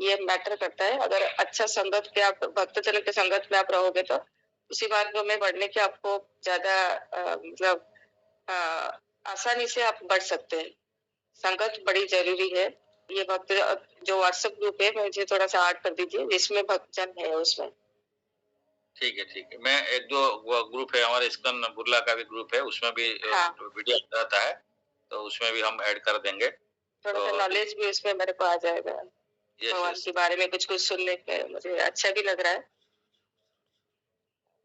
ये मैटर करता है। अगर अच्छा संगत के आप भक्तजन के संगत में आप रहोगे तो उसी मार्ग में बढ़ने की आपको ज्यादा मतलब आसानी से आप बढ़ सकते हैं। संगत बड़ी जरूरी है। ये भक्त जो व्हाट्सएप ग्रुप है मुझे थोड़ा सा ऐड कर दीजिए, जिसमें भक्तजन है उसमें। ठीक है, ठीक है। मैं एक दो ग्रुप है हमारे इस्कॉन बुर्ला का भी ग्रुप है, उसमें भी हाँ, वीडियो रहता है, तो उसमें भी हम ऐड कर देंगे। थोड़ा सा तो नॉलेज भी उसमें मेरे को आ जाएगा। यस, भगवान यस। के बारे में कुछ कुछ सुनने के मुझे अच्छा भी लग रहा है।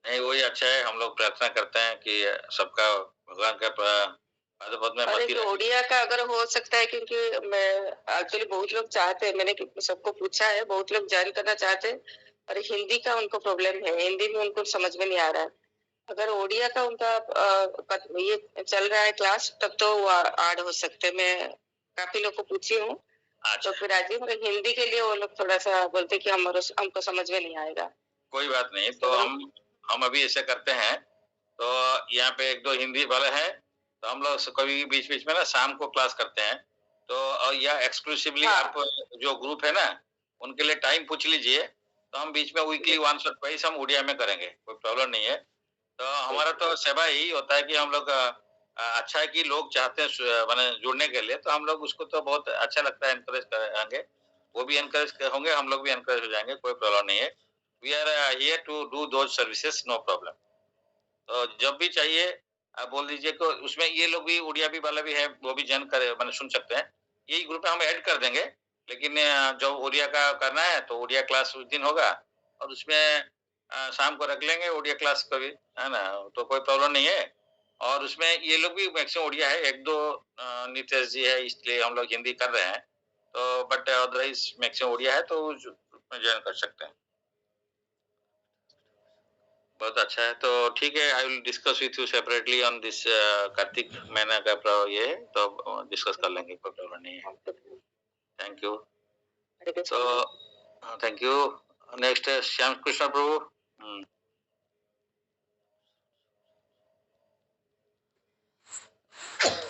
नहीं, वही अच्छा है। हम लोग प्रार्थना करते हैं कि सबका भगवान का पादपद में और मत एक ही रहे। ओडिया का अगर हो सकता है, क्योंकि मैं एक्चुअली बहुत लोग चाहते हैं, मैंने सबको पूछा है, बहुत लोग ज्वाइन करना चाहते हैं, और हिंदी का उनको प्रॉब्लम है, हिंदी में उनको समझ में नहीं आ रहा है। अगर ओडिया का उनका ये चल रहा है क्लास, तब तो वो ऐड हो सकते हैं। मैं काफी लोग को पूछी हूँ अच्छा, तो फिर राजी, मगर हिंदी के लिए वो लोग थोड़ा सा बोलते कि हमको समझ में नहीं आएगा। कोई बात नहीं। तो अगर हम अभी ऐसे करते हैं, तो यहाँ पे एक दो हिंदी वाले हैं, तो हम लोग कभी बीच बीच में ना शाम को क्लास करते हैं। तो या एक्सक्लूसिवली हाँ, आप जो ग्रुप है ना, उनके लिए टाइम पूछ लीजिए, तो हम बीच में वीकली वंस और ट्वाइस हम उड़िया में करेंगे, कोई प्रॉब्लम नहीं है। तो हमारा तो सेवा यही होता है कि हम लोग अच्छा है कि लोग चाहते हैं माने जुड़ने के लिए, तो हम लोग उसको तो बहुत अच्छा लगता है, एनकरेज करेंगे। वो भी एनकरेज होंगे, हम लोग भी एनकरेज हो जाएंगे, कोई प्रॉब्लम नहीं है। We are here to do those services, no problem. तो जब भी चाहिए आप बोल दीजिए। तो उसमें ये लोग भी उड़िया भी वाला भी है, वो भी जॉइन करे मैंने सुन सकते हैं। यही ग्रुप में हम ऐड कर देंगे। लेकिन जो उड़िया का करना है तो उड़िया क्लास उस दिन होगा, और उसमें शाम को रख लेंगे उड़िया क्लास को भी, है ना? तो कोई प्रॉब्लम नहीं है। और उसमें ये लोग भी मैक्सिमम उड़िया है, एक दो नितेश जी है, इसलिए हम लोग हिंदी कर रहे हैं। तो बट अदरवाइज मैक्सिमम उड़िया है, तो ज्वाइन कर सकते हैं। बहुत अच्छा है। तो ठीक है, I will discuss with you separately on this Kartik महीना का ये है, तो डिस्कस कर लेंगे, कोई प्रॉब्लम नहीं है। Thank you. तो थैंक यू। नेक्स्ट है श्याम कृष्ण प्रभु।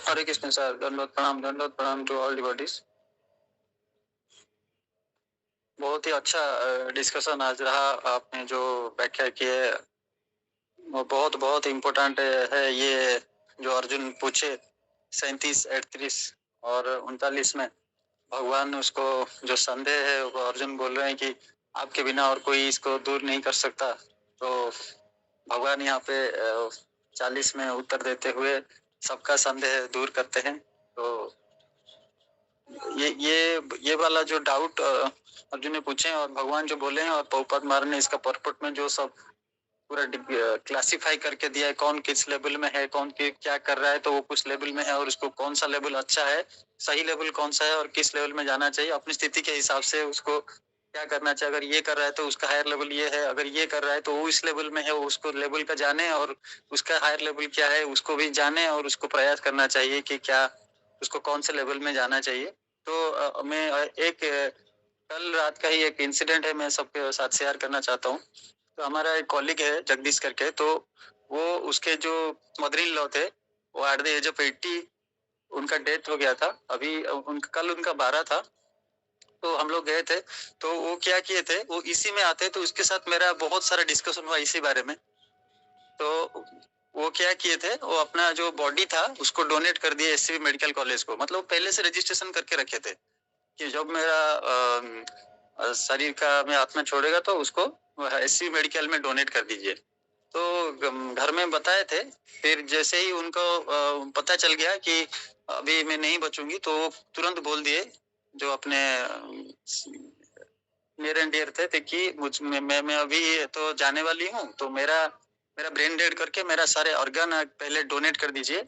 हरे कृष्ण सर, दंडवत प्रणाम टू ऑल डिवोटीज। बहुत ही अच्छा डिस्कशन आज रहा। आपने जो व्याख्या की है वो बहुत बहुत इम्पोर्टेंट है। ये जो अर्जुन पूछे 37, 38 और 39 में भगवान उसको जो संदेह है वो अर्जुन बोल रहे हैं कि आपके बिना और कोई इसको दूर नहीं कर सकता। तो भगवान यहाँ पे 40 में उत्तर देते हुए सबका संदेह दूर करते हैं। तो ये वाला जो डाउट अर्जुन ने पूछे और भगवान जो बोले हैं, और प्रभुपाद महाराज ने इसका परपट में जो सब पूरा क्लासिफाई करके दिया है, कौन किस लेवल में है, कौन क्या कर रहा है, तो वो कुछ लेवल में है और उसको कौन सा लेवल अच्छा है, सही लेवल कौन सा है और किस लेवल में जाना चाहिए, अपनी स्थिति के हिसाब से उसको क्या करना चाहिए। अगर ये कर रहा है तो उसका हायर लेवल ये है, अगर ये कर रहा है तो वो इस लेवल में है, वो उसको लेवल का जाने और उसका हायर लेवल क्या है उसको भी जाने, और उसको प्रयास करना चाहिए कि क्या उसको कौन से लेवल में जाना चाहिए। तो मैं एक कल रात का ही एक इंसिडेंट है, मैं सबके साथ शेयर करना चाहता हूँ। तो हमारा एक कॉलीग है जगदीश करके, तो वो उसके जो मदर इन लॉ थे वो एट द एज ऑफ 80 उनका डेथ हो गया था। अभी कल उनका 12 था। तो हम लोग गए थे, तो वो क्या किए थे, वो इसी में आते, तो उसके साथ मेरा बहुत सारा डिस्कशन हुआ इसी बारे में। तो वो क्या किए थे, वो अपना जो बॉडी था उसको डोनेट कर दिए एससीबी मेडिकल कॉलेज को। मतलब पहले से रजिस्ट्रेशन करके रखे थे कि जब मेरा शरीर का मैं आत्मा छोड़ेगा तो उसको एससीबी मेडिकल में डोनेट कर दीजिए। तो घर में बताए थे। फिर जैसे ही उनको पता चल गया कि अभी मैं नहीं बचूंगी, तो वो तुरंत बोल दिए, जो अपने नियर एंड डियर थे कि मैं अभी तो जाने वाली हूँ, तो मेरा ब्रेन डेड करके मेरा सारे ऑर्गन पहले डोनेट कर दीजिए।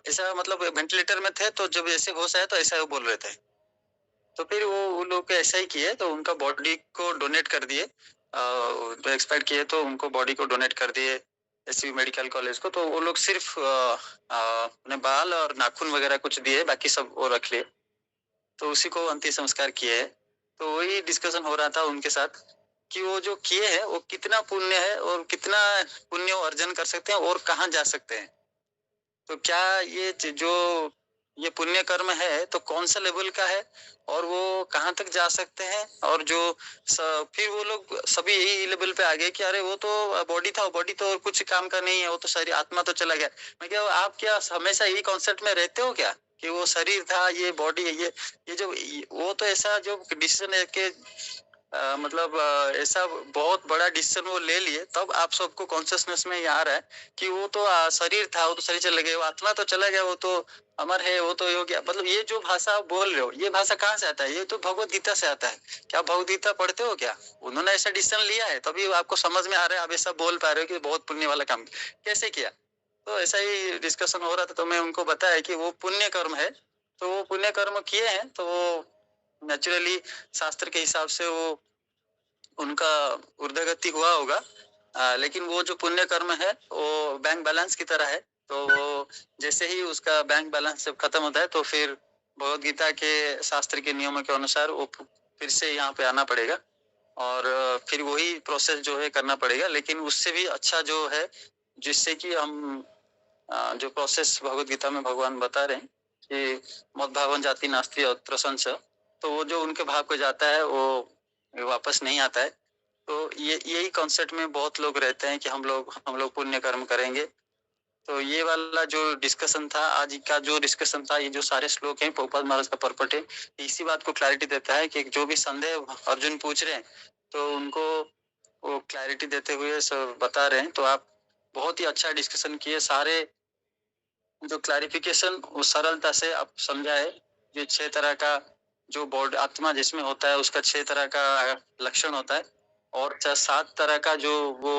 ऐसा मतलब वेंटिलेटर में थे, तो जब ऐसे होश आया तो ऐसा वो बोल रहे थे। तो फिर वो लोग ऐसा ही किए, तो उनका बॉडी को डोनेट कर दिए। जो एक्सपायर किए तो उनको बॉडी को डोनेट कर दिए एसवी मेडिकल कॉलेज को। तो वो लोग सिर्फ अपने बाल और नाखून वगैरह कुछ दिए, बाकी सब वो रख लिए। तो उसी को अंतिम संस्कार किए। तो वही डिस्कशन हो रहा था उनके साथ कि वो जो किए हैं वो कितना पुण्य है और कितना पुण्य अर्जन कर सकते हैं और कहाँ जा सकते हैं। तो क्या ये जो ये पुण्य कर्म है तो कौन सा लेवल का है और वो कहाँ तक जा सकते हैं, और जो फिर वो लोग सभी यही लेवल पे आ गए कि अरे वो तो बॉडी था, बॉडी तो और कुछ काम का नहीं है, वो तो शरीर आत्मा तो चला गया। मैं क्या आप क्या हमेशा यही कॉन्सेप्ट में रहते हो क्या कि वो शरीर था, ये बॉडी है, ये जो वो तो ऐसा जो डिसीजन है कि मतलब ऐसा बहुत बड़ा डिसीजन वो ले लिए, तब आप सबको कॉन्शियसनेस में ये आ रहा है कि वो तो शरीर था, वो तो शरीर चला गया, वो आत्मा तो चला गया, वो तो अमर है, वो तो हो गया। मतलब ये जो भाषा आप बोल रहे हो, ये भाषा कहाँ से आता है? ये तो भगवत गीता से आता है। क्या भगवत गीता पढ़ते हो क्या? उन्होंने ऐसा डिसीजन लिया है तभी आपको समझ में आ रहा है, आप ऐसा बोल पा रहे हो कि बहुत पुण्य वाला काम कैसे किया। तो ऐसा ही डिस्कशन हो रहा था, तो मैं उनको बताया कि वो पुण्य कर्म है, तो वो पुण्य कर्म किए हैं तो नेचुरली शास्त्र के हिसाब से वो उनका ऊर्ध्वगति हुआ होगा। लेकिन वो जो पुण्य कर्म है वो बैंक बैलेंस की तरह है। तो वो जैसे ही उसका बैंक बैलेंस जब खत्म होता है तो फिर भगवद गीता के शास्त्र के नियमों के अनुसार वो फिर से यहाँ पे आना पड़ेगा और फिर वही प्रोसेस जो है करना पड़ेगा। लेकिन उससे भी अच्छा जो है, जिससे कि हम जो प्रोसेस भगवद गीता में भगवान बता रहे हैं कि मद भावन जाति नास्ति अत्र संशय, तो वो जो उनके भाव को जाता है वो वापस नहीं आता है। तो ये यही कॉन्सेप्ट में बहुत लोग रहते हैं कि हम लोग पुण्य कर्म करेंगे। तो ये वाला जो डिस्कशन था, आज का जो डिस्कशन था, ये जो सारे श्लोक हैं प्रभुपाद महाराज का पर्पट है, इसी बात को क्लैरिटी देता है कि जो भी संदेह अर्जुन पूछ रहे हैं तो उनको वो क्लैरिटी देते हुए सब बता रहे हैं। तो आप बहुत ही अच्छा डिस्कशन किए, सारे जो क्लैरिफिकेशन वो सरलता से आप समझाए। ये 6 तरह का जो बॉडी आत्मा जिसमें होता है उसका 6 तरह का लक्षण होता है और 7 तरह का जो वो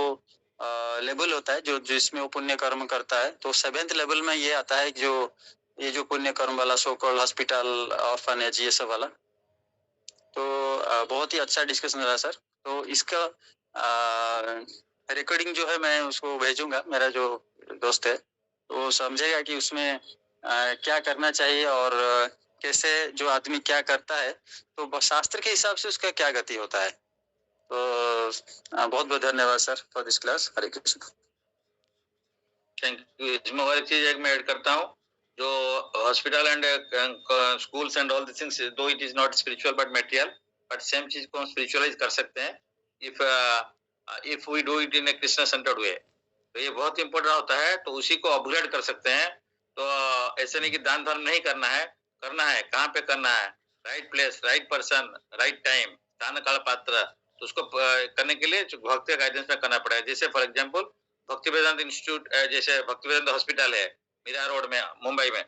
लेवल होता है जो जिसमें वो पुण्य कर्म करता है। तो 7th लेवल में ये आता है जो ये जो पुण्य कर्म वाला सो कॉल्ड हॉस्पिटल ऑर्फनेज ये सब वाला। तो बहुत ही अच्छा डिस्कशन रहा सर। तो इसका रिकॉर्डिंग जो है मैं उसको भेजूंगा, मेरा जो दोस्त है वो समझेगा कि उसमें क्या करना चाहिए और कैसे जो आदमी क्या करता है तो शास्त्र के हिसाब से उसका क्या गति होता है। तो बहुत बहुत धन्यवाद sir for this class. Hare Krishna. Thank you. इसमें और एक चीज एक मैं ऐड करता हूँ, जो hospital and schools and all this things, though it is not spiritual but material, but same चीज को हम स्पिरिचुअलाइज कर सकते हैं if we do it in a Krishna centered way. तो ये बहुत इंपॉर्टेंट होता है, तो उसी को अपग्रेड कर सकते हैं। तो ऐसे नहीं कि दान धर्म नहीं करना है, कहाँ पे करना है, right place, right person, right time, स्थान काल पात्र, तो उसको करने के लिए भक्ति गाइडेंस में करना पड़ेगा। जैसे फॉर एग्जाम्पल भक्ति वेदांत इंस्टीट्यूट, जैसे भक्ति वेदांत हॉस्पिटल है मीरा रोड में मुंबई में,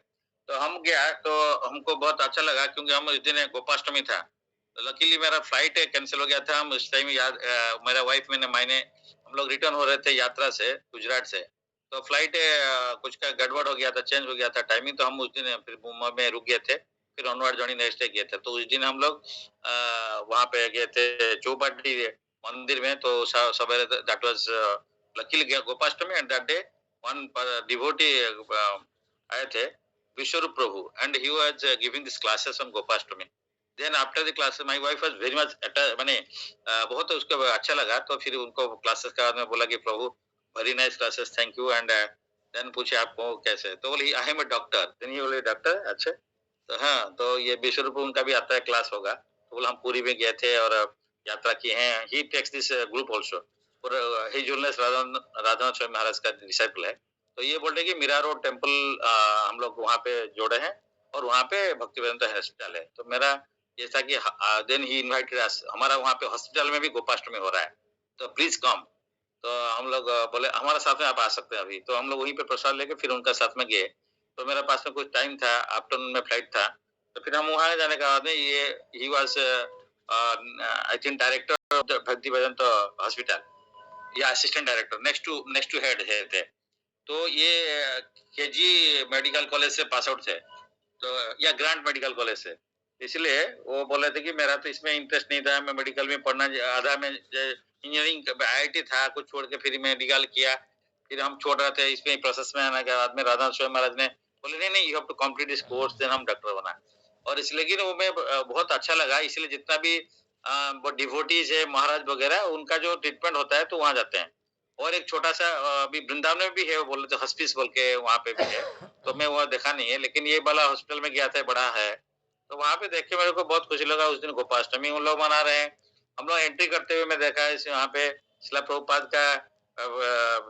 तो हम गया तो हमको बहुत अच्छा लगा क्योंकि हम इस दिन गोपाष्टमी था। तो लकीली मेरा फ्लाइट कैंसिल हो गया था। हम उस टाइम याद मेरा वाइफ मैंने हम लोग रिटर्न हो रहे थे यात्रा से गुजरात से, तो फ्लाइट कुछ का गड़बड़ हो गया था, चेंज हो गया था टाइमिंग। तो हम उस दिन फिर मुंबई में रुक गए थे, फिर ऑनवर्ड जर्नी नेक्स्ट डे गए थे। तो उस दिन हम लोग वहाँ पे गए थे चौपाटी मंदिर में। तो सवेरे that was luckily Gopashtami and that day one devotee आए थे Vishwarup Prabhu and he was giving this classes on Gopashtami. Then after the classes my wife was very much माने बहुत उसको अच्छा लगा। तो फिर उनको क्लासेस के बाद में बोला कि Prabhu very nice classes, thank you. And then पूछे आपको कैसे, तो बोले I am a doctor. Then he बोले डॉक्टर, अच्छा। तो हाँ, तो ये विश्वरूप उनका भी आता है क्लास होगा। तो बोला हम पूरी में गए थे और यात्रा की हैं। ही टेक्स दिस ग्रुप आल्सो और ही जूलनेस राधानाथ स्वामी महाराज का डिसाइपल है। तो ये बोल रहे कि मीरा रोड टेम्पल हम लोग वहाँ पे जोड़े हैं और वहाँ पे भक्ति वेदांत हॉस्पिटल है। तो मेरा जैसा कि देन ही इनवाइटेड अस, हमारा वहाँ पे हॉस्पिटल में भी गोपाष्टमी हो रहा है, तो प्लीज कम। तो हम लोग बोले हमारे साथ में आप आ सकते हैं अभी। तो हम लोग वहीं पे प्रसाद लेके फिर उनका साथ में गए। तो मेरे पास में कुछ टाइम था, आफ्टरनून में फ्लाइट था। तो फिर हम वहाँ जाने के बाद में ये ही was I think director of the Bhaktivedanta hospital या assistant director, next to head है थे। तो ये केजी मेडिकल कॉलेज से पास आउट थे, तो या ग्रांट मेडिकल कॉलेज से। इसलिए वो बोले थे कि मेरा तो इसमें इंटरेस्ट नहीं था, मैं मेडिकल में पढ़ना, आधा में इंजीनियरिंग IIT था, कुछ छोड़ के फिर मेडिकल किया। फिर हम छोड़ रहे थे इसमें प्रोसेस में आने के बाद में राधा स्वामी महाराज ने बोले नहीं you have to complete this course, then हम डॉक्टर बना। और इसलिए लेकिन वो मैं बहुत अच्छा लगा, इसलिए जितना भी वो डिवोटीज है महाराज वगैरह, उनका जो ट्रीटमेंट होता है तो वहाँ जाते हैं। और एक छोटा सा अभी वृंदावन में भी है, वो बोले थे हॉस्पिस बोल के वहाँ पे भी है, तो मैं वहाँ देखा नहीं है, लेकिन ये वाला हॉस्पिटल में गया था, बड़ा है। तो वहाँ पे देख के मेरे को बहुत खुशी लगा। उस दिन गोपाष्टमी उन लोग मना रहे हैं, हम लोग एंट्री करते हुए मैं देखा है वहाँ पे शिला प्रभुपाद का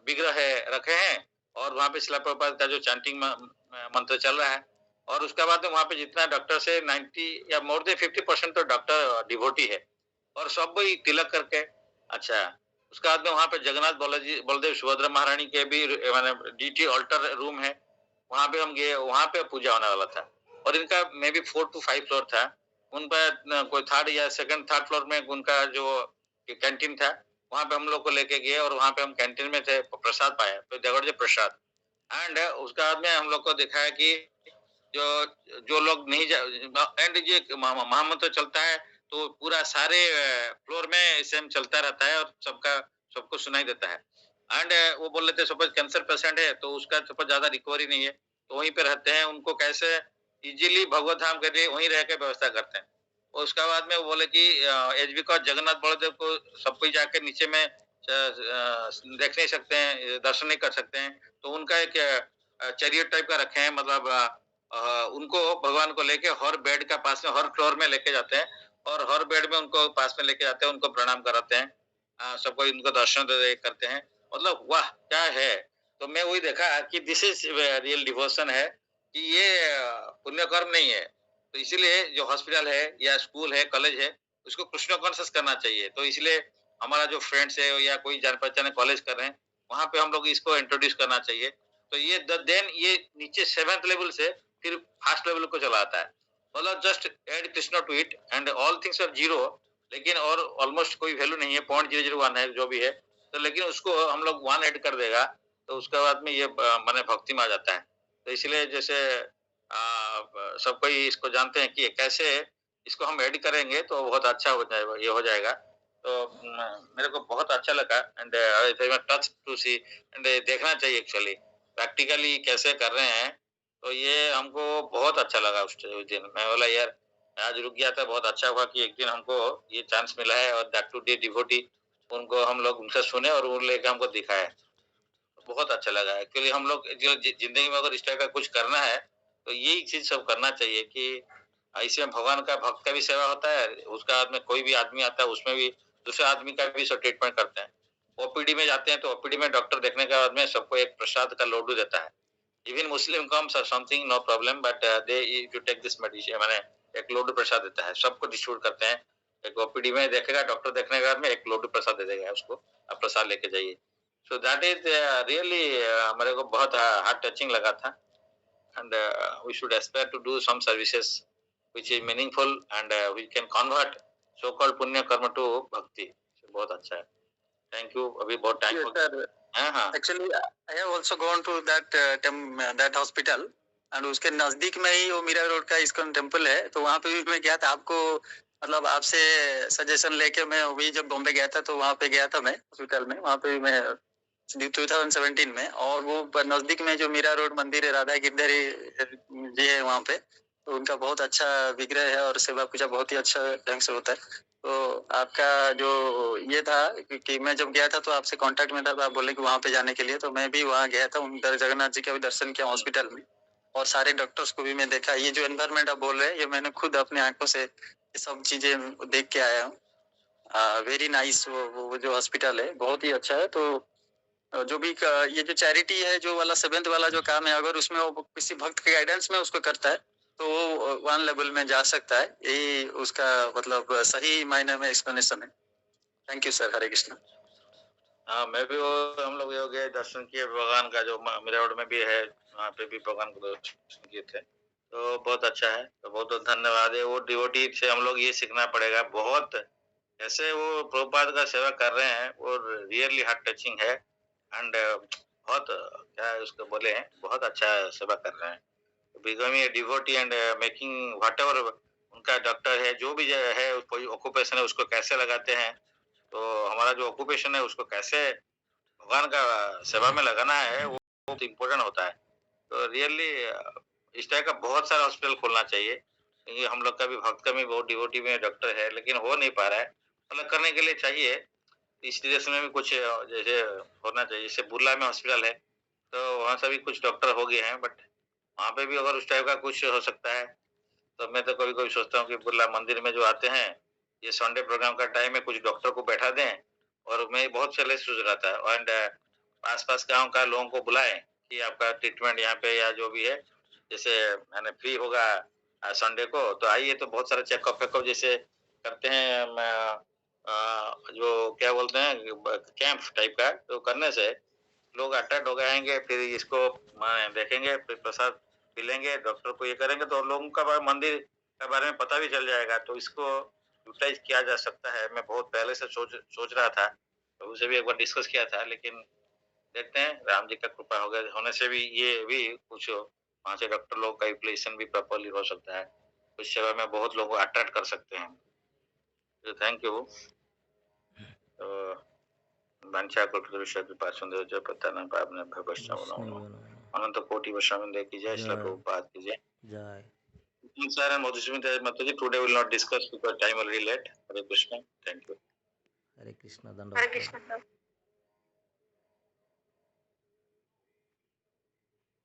विग्रह है रखे हैं, और वहाँ पे शिला प्रभुपाद का जो चैंटिंग मंत्र चल रहा है। और उसके बाद वहाँ पे जितना डॉक्टर से 90 या मोर देन 50% तो डॉक्टर डिवोटी है, और सब वही तिलक करके। अच्छा, उसके बाद में वहाँ पे जगन्नाथ बलदेव सुभद्रा महारानी के भी माने डीटी ऑल्टर रूम है, वहाँ पे हम गए, वहाँ पे पूजा होने वाला था। और इनका मे बी 4 to 5 फ्लोर था, उन पर कोई थर्ड या सेकंड थर्ड फ्लोर में उनका जो कैंटीन था, वहाँ पे हम लोग को लेके गए, और वहाँ पे हम कैंटीन में थे, प्रसाद पाया, तो देवड़ प्रसाद। एंड उसके बाद में हम लोग को दिखाया कि जो जो लोग नहीं एंड ये महामंत्र चलता है तो पूरा सारे फ्लोर में सेम चलता रहता है, और सबको सुनाई देता है। एंड वो बोल रहे थे सपोज कैंसर पेशेंट है तो उसका सपोज ज्यादा रिकवरी नहीं है, तो वहीं पे रहते हैं, उनको कैसे इजीली भगवत धाम के लिए वहीं रह के व्यवस्था करते हैं। और उसके बाद में वो बोले कि एज बिकॉज जगन्नाथ बलदेव को सब कोई जाके नीचे में देख नहीं सकते हैं, दर्शन नहीं कर सकते हैं, तो उनका एक चैरियट टाइप का रखे हैं, मतलब उनको भगवान को लेके हर बेड का पास में, हर फ्लोर में लेके जाते हैं, और हर बेड में उनको पास में लेके जाते हैं, उनको प्रणाम कराते हैं, सबको उनको दर्शन करते हैं। मतलब वाह क्या है। तो मैं वही देखा कि दिस इज रियल डिवोशन है, कि ये पुण्य कर्म नहीं है। तो इसीलिए जो हॉस्पिटल है या स्कूल है, कॉलेज है, उसको कृष्ण कॉन्शियस करना चाहिए। तो इसलिए हमारा जो फ्रेंड्स है या कोई जान पहचान कॉलेज कर रहे हैं, वहाँ पे हम लोग इसको इंट्रोड्यूस करना चाहिए। तो ये देन ये नीचे 7th लेवल से फिर फर्स्ट लेवल को चलाता है, मतलब just add Krishna to it and all things are zero, लेकिन और ऑलमोस्ट कोई वैल्यू नहीं है, 0.001 है जो भी है, तो लेकिन उसको हम लोग 1 ऐड कर देगा, तो उसके बाद में ये माने भक्ति में आ जाता है। तो इसलिए जैसे सब कोई इसको जानते हैं कि कैसे इसको हम ऐड करेंगे तो बहुत अच्छा हो जाएगा, ये हो जाएगा। तो मेरे को बहुत अच्छा लगा, and touch to see, and देखना चाहिए एक्चुअली प्रैक्टिकली कैसे कर रहे हैं। तो ये हमको बहुत अच्छा लगा उस दिन। मैं बोला यार आज रुक गया था, बहुत अच्छा हुआ कि एक दिन हमको ये चांस मिला है, और दैट टू डे डिवोटी, उनको हम लोग उनसे सुने और उन लेके हमको दिखाया। बहुत अच्छा लगा। एक्चुअली हम लोग जिंदगी में अगर इस टाइप का कुछ करना है तो यही चीज सब करना चाहिए, कि इसमें भगवान का भक्त का भी सेवा होता है, उसका बाद में कोई भी आदमी आता है उसमें भी दूसरे आदमी का भी सब ट्रीटमेंट करते हैं। ओपीडी में जाते हैं तो ओपीडी में डॉक्टर देखने के बाद में सबको एक प्रसाद का लोडू देता है। इवन मुस्लिम कम्स और something no problem, but they you take this medicine, माने एक लोडू प्रसाद देता है, सबको डिस्ट्रीब्यूट करते हैं। एक ओपीडी में देखेगा डॉक्टर, देखने के बाद में एक लोडू प्रसाद दे देगा उसको, आप प्रसाद लेके जाइए। सो दैट इज रियली मेरे को बहुत हार्ट टचिंग लगा था। And we should aspire to do some services which is meaningful, and we can convert so called पुण्य कर्म to भक्ति। बहुत अच्छा है। Thank you. अभी बहुत टाइम हो गया। हाँ actually I have also gone to that hospital, and उसके नजदीक में ही वो मीरा रोड का इस्कॉन टेम्पल है, तो वहाँ पे भी मैं गया था। आपको मतलब आपसे सजेशन लेके मैं अभी जब बॉम्बे गया था तो वहाँ पे गया था मैं हॉस्पिटल में, वहाँ पे भी मैं 2017 में। और वो नजदीक में जो मीरा रोड मंदिर है, राधा गिरधरी जी है वहाँ पे, तो उनका बहुत अच्छा विग्रह है और सेवा पूजा बहुत ही अच्छा ढंग से होता है। तो आपका जो ये था कि मैं जब गया था तो आपसे कांटेक्ट में था, तो आप बोले कि वहाँ पे जाने के लिए, तो मैं भी वहाँ गया था, उन जगन्नाथ जी का भी दर्शन किया हॉस्पिटल में, और सारे डॉक्टर्स को भी मैं देखा। ये जो एनवायरनमेंट आप बोल रहे हैं, ये मैंने खुद अपने आंखों से ये सब चीजें देख के आया हूँ। Very nice. वो जो हॉस्पिटल है बहुत ही अच्छा है। तो जो भी ये जो चैरिटी है, जो वाला 7th वाला जो काम है, अगर उसमें वो किसी भक्त के गाइडेंस में उसको करता है तो वो 1 लेवल में जा सकता है। यही उसका मतलब सही मायने में एक्सप्लेनेशन है। Thank you sir. Hare Krishna. हाँ, मैं भी वो हम लोग हो गए दर्शन किए भगवान का, जो मीरा रोड में भी है, वहाँ पे भी भगवान को दर्शन किए थे, तो बहुत अच्छा है। तो बहुत बहुत धन्यवाद है। वो डिवोटी से हम लोग ये सीखना पड़ेगा बहुत, जैसे वो प्रभुपाद का सेवा कर रहे हैं, वो रियली हार्ट टचिंग है। एंड बहुत क्या उसको बोले हैं, बहुत अच्छा सेवा कर रहे हैं। Becoming a devotee and making whatever उनका डॉक्टर है, जो भी है कोई ऑक्यूपेशन है उसको कैसे लगाते हैं, तो हमारा जो ऑक्यूपेशन है उसको कैसे भगवान का सेवा में लगाना है वो बहुत इम्पोर्टेंट होता है। तो रियली इस टाइप का बहुत सारा हॉस्पिटल खोलना चाहिए, क्योंकि हम लोग का भी भक्त का भी बहुत डिवोटी में डॉक्टर है, लेकिन हो नहीं पा रहा है। मतलब करने के लिए चाहिए। इस देश में भी कुछ जैसे होना चाहिए, जैसे बुर्ला में हॉस्पिटल है, तो वहाँ से भी कुछ डॉक्टर हो गए हैं, बट वहाँ पे भी अगर उस टाइप का कुछ हो सकता है, तो मैं तो कभी-कभी सोचता हूँ कि बिरला मंदिर में जो आते हैं, ये संडे प्रोग्राम का टाइम है, कुछ डॉक्टर को बैठा दें और मैं बहुत पहले से सोच रहा था एंड आस-पास गाँव का लोगों को बुलाएँ कि आपका ट्रीटमेंट यहाँ पे या जो भी है, जैसे मैंने फ्री होगा संडे को तो आइए, तो बहुत सारे चेकअप-वेकअप जैसे करते हैं जो क्या बोलते हैं ब कैंप टाइप का, तो करने से लोग अट्रैक्ट हो जाएँगे, फिर इसको देखेंगे, फिर प्रसाद पी लेंगे, डॉक्टर को ये करेंगे, तो लोगों का मंदिर के बारे में पता भी चल जाएगा, तो इसको यूटिलाइज़ किया जा सकता है। मैं बहुत पहले से सोच रहा था, तो उसे भी एक बार डिस्कस किया था, लेकिन देखते हैं राम जी का कृपा हो गया होने से भी ये भी कुछ वहाँ से डॉक्टर लोग का यूटिलाइज़ेशन भी प्रॉपर्ली हो सकता है। उस सेवा में बहुत लोगों को अट्रैक्ट कर सकते हैं। तो थैंक यू। तो वांछा कल्पतरुश्च कृपा सिंधु जय पतितानां पावनेभ्यो वैष्णवानां नमः। अनंत कोटि वैष्णव की जय, श्रील प्रभुपाद की जय। जय Sir and Madhusmita Mataji, today we will not discuss because time already late. Hare Krishna. Thank you. हरे कृष्ण हरे दंडवत कृष्ण सर।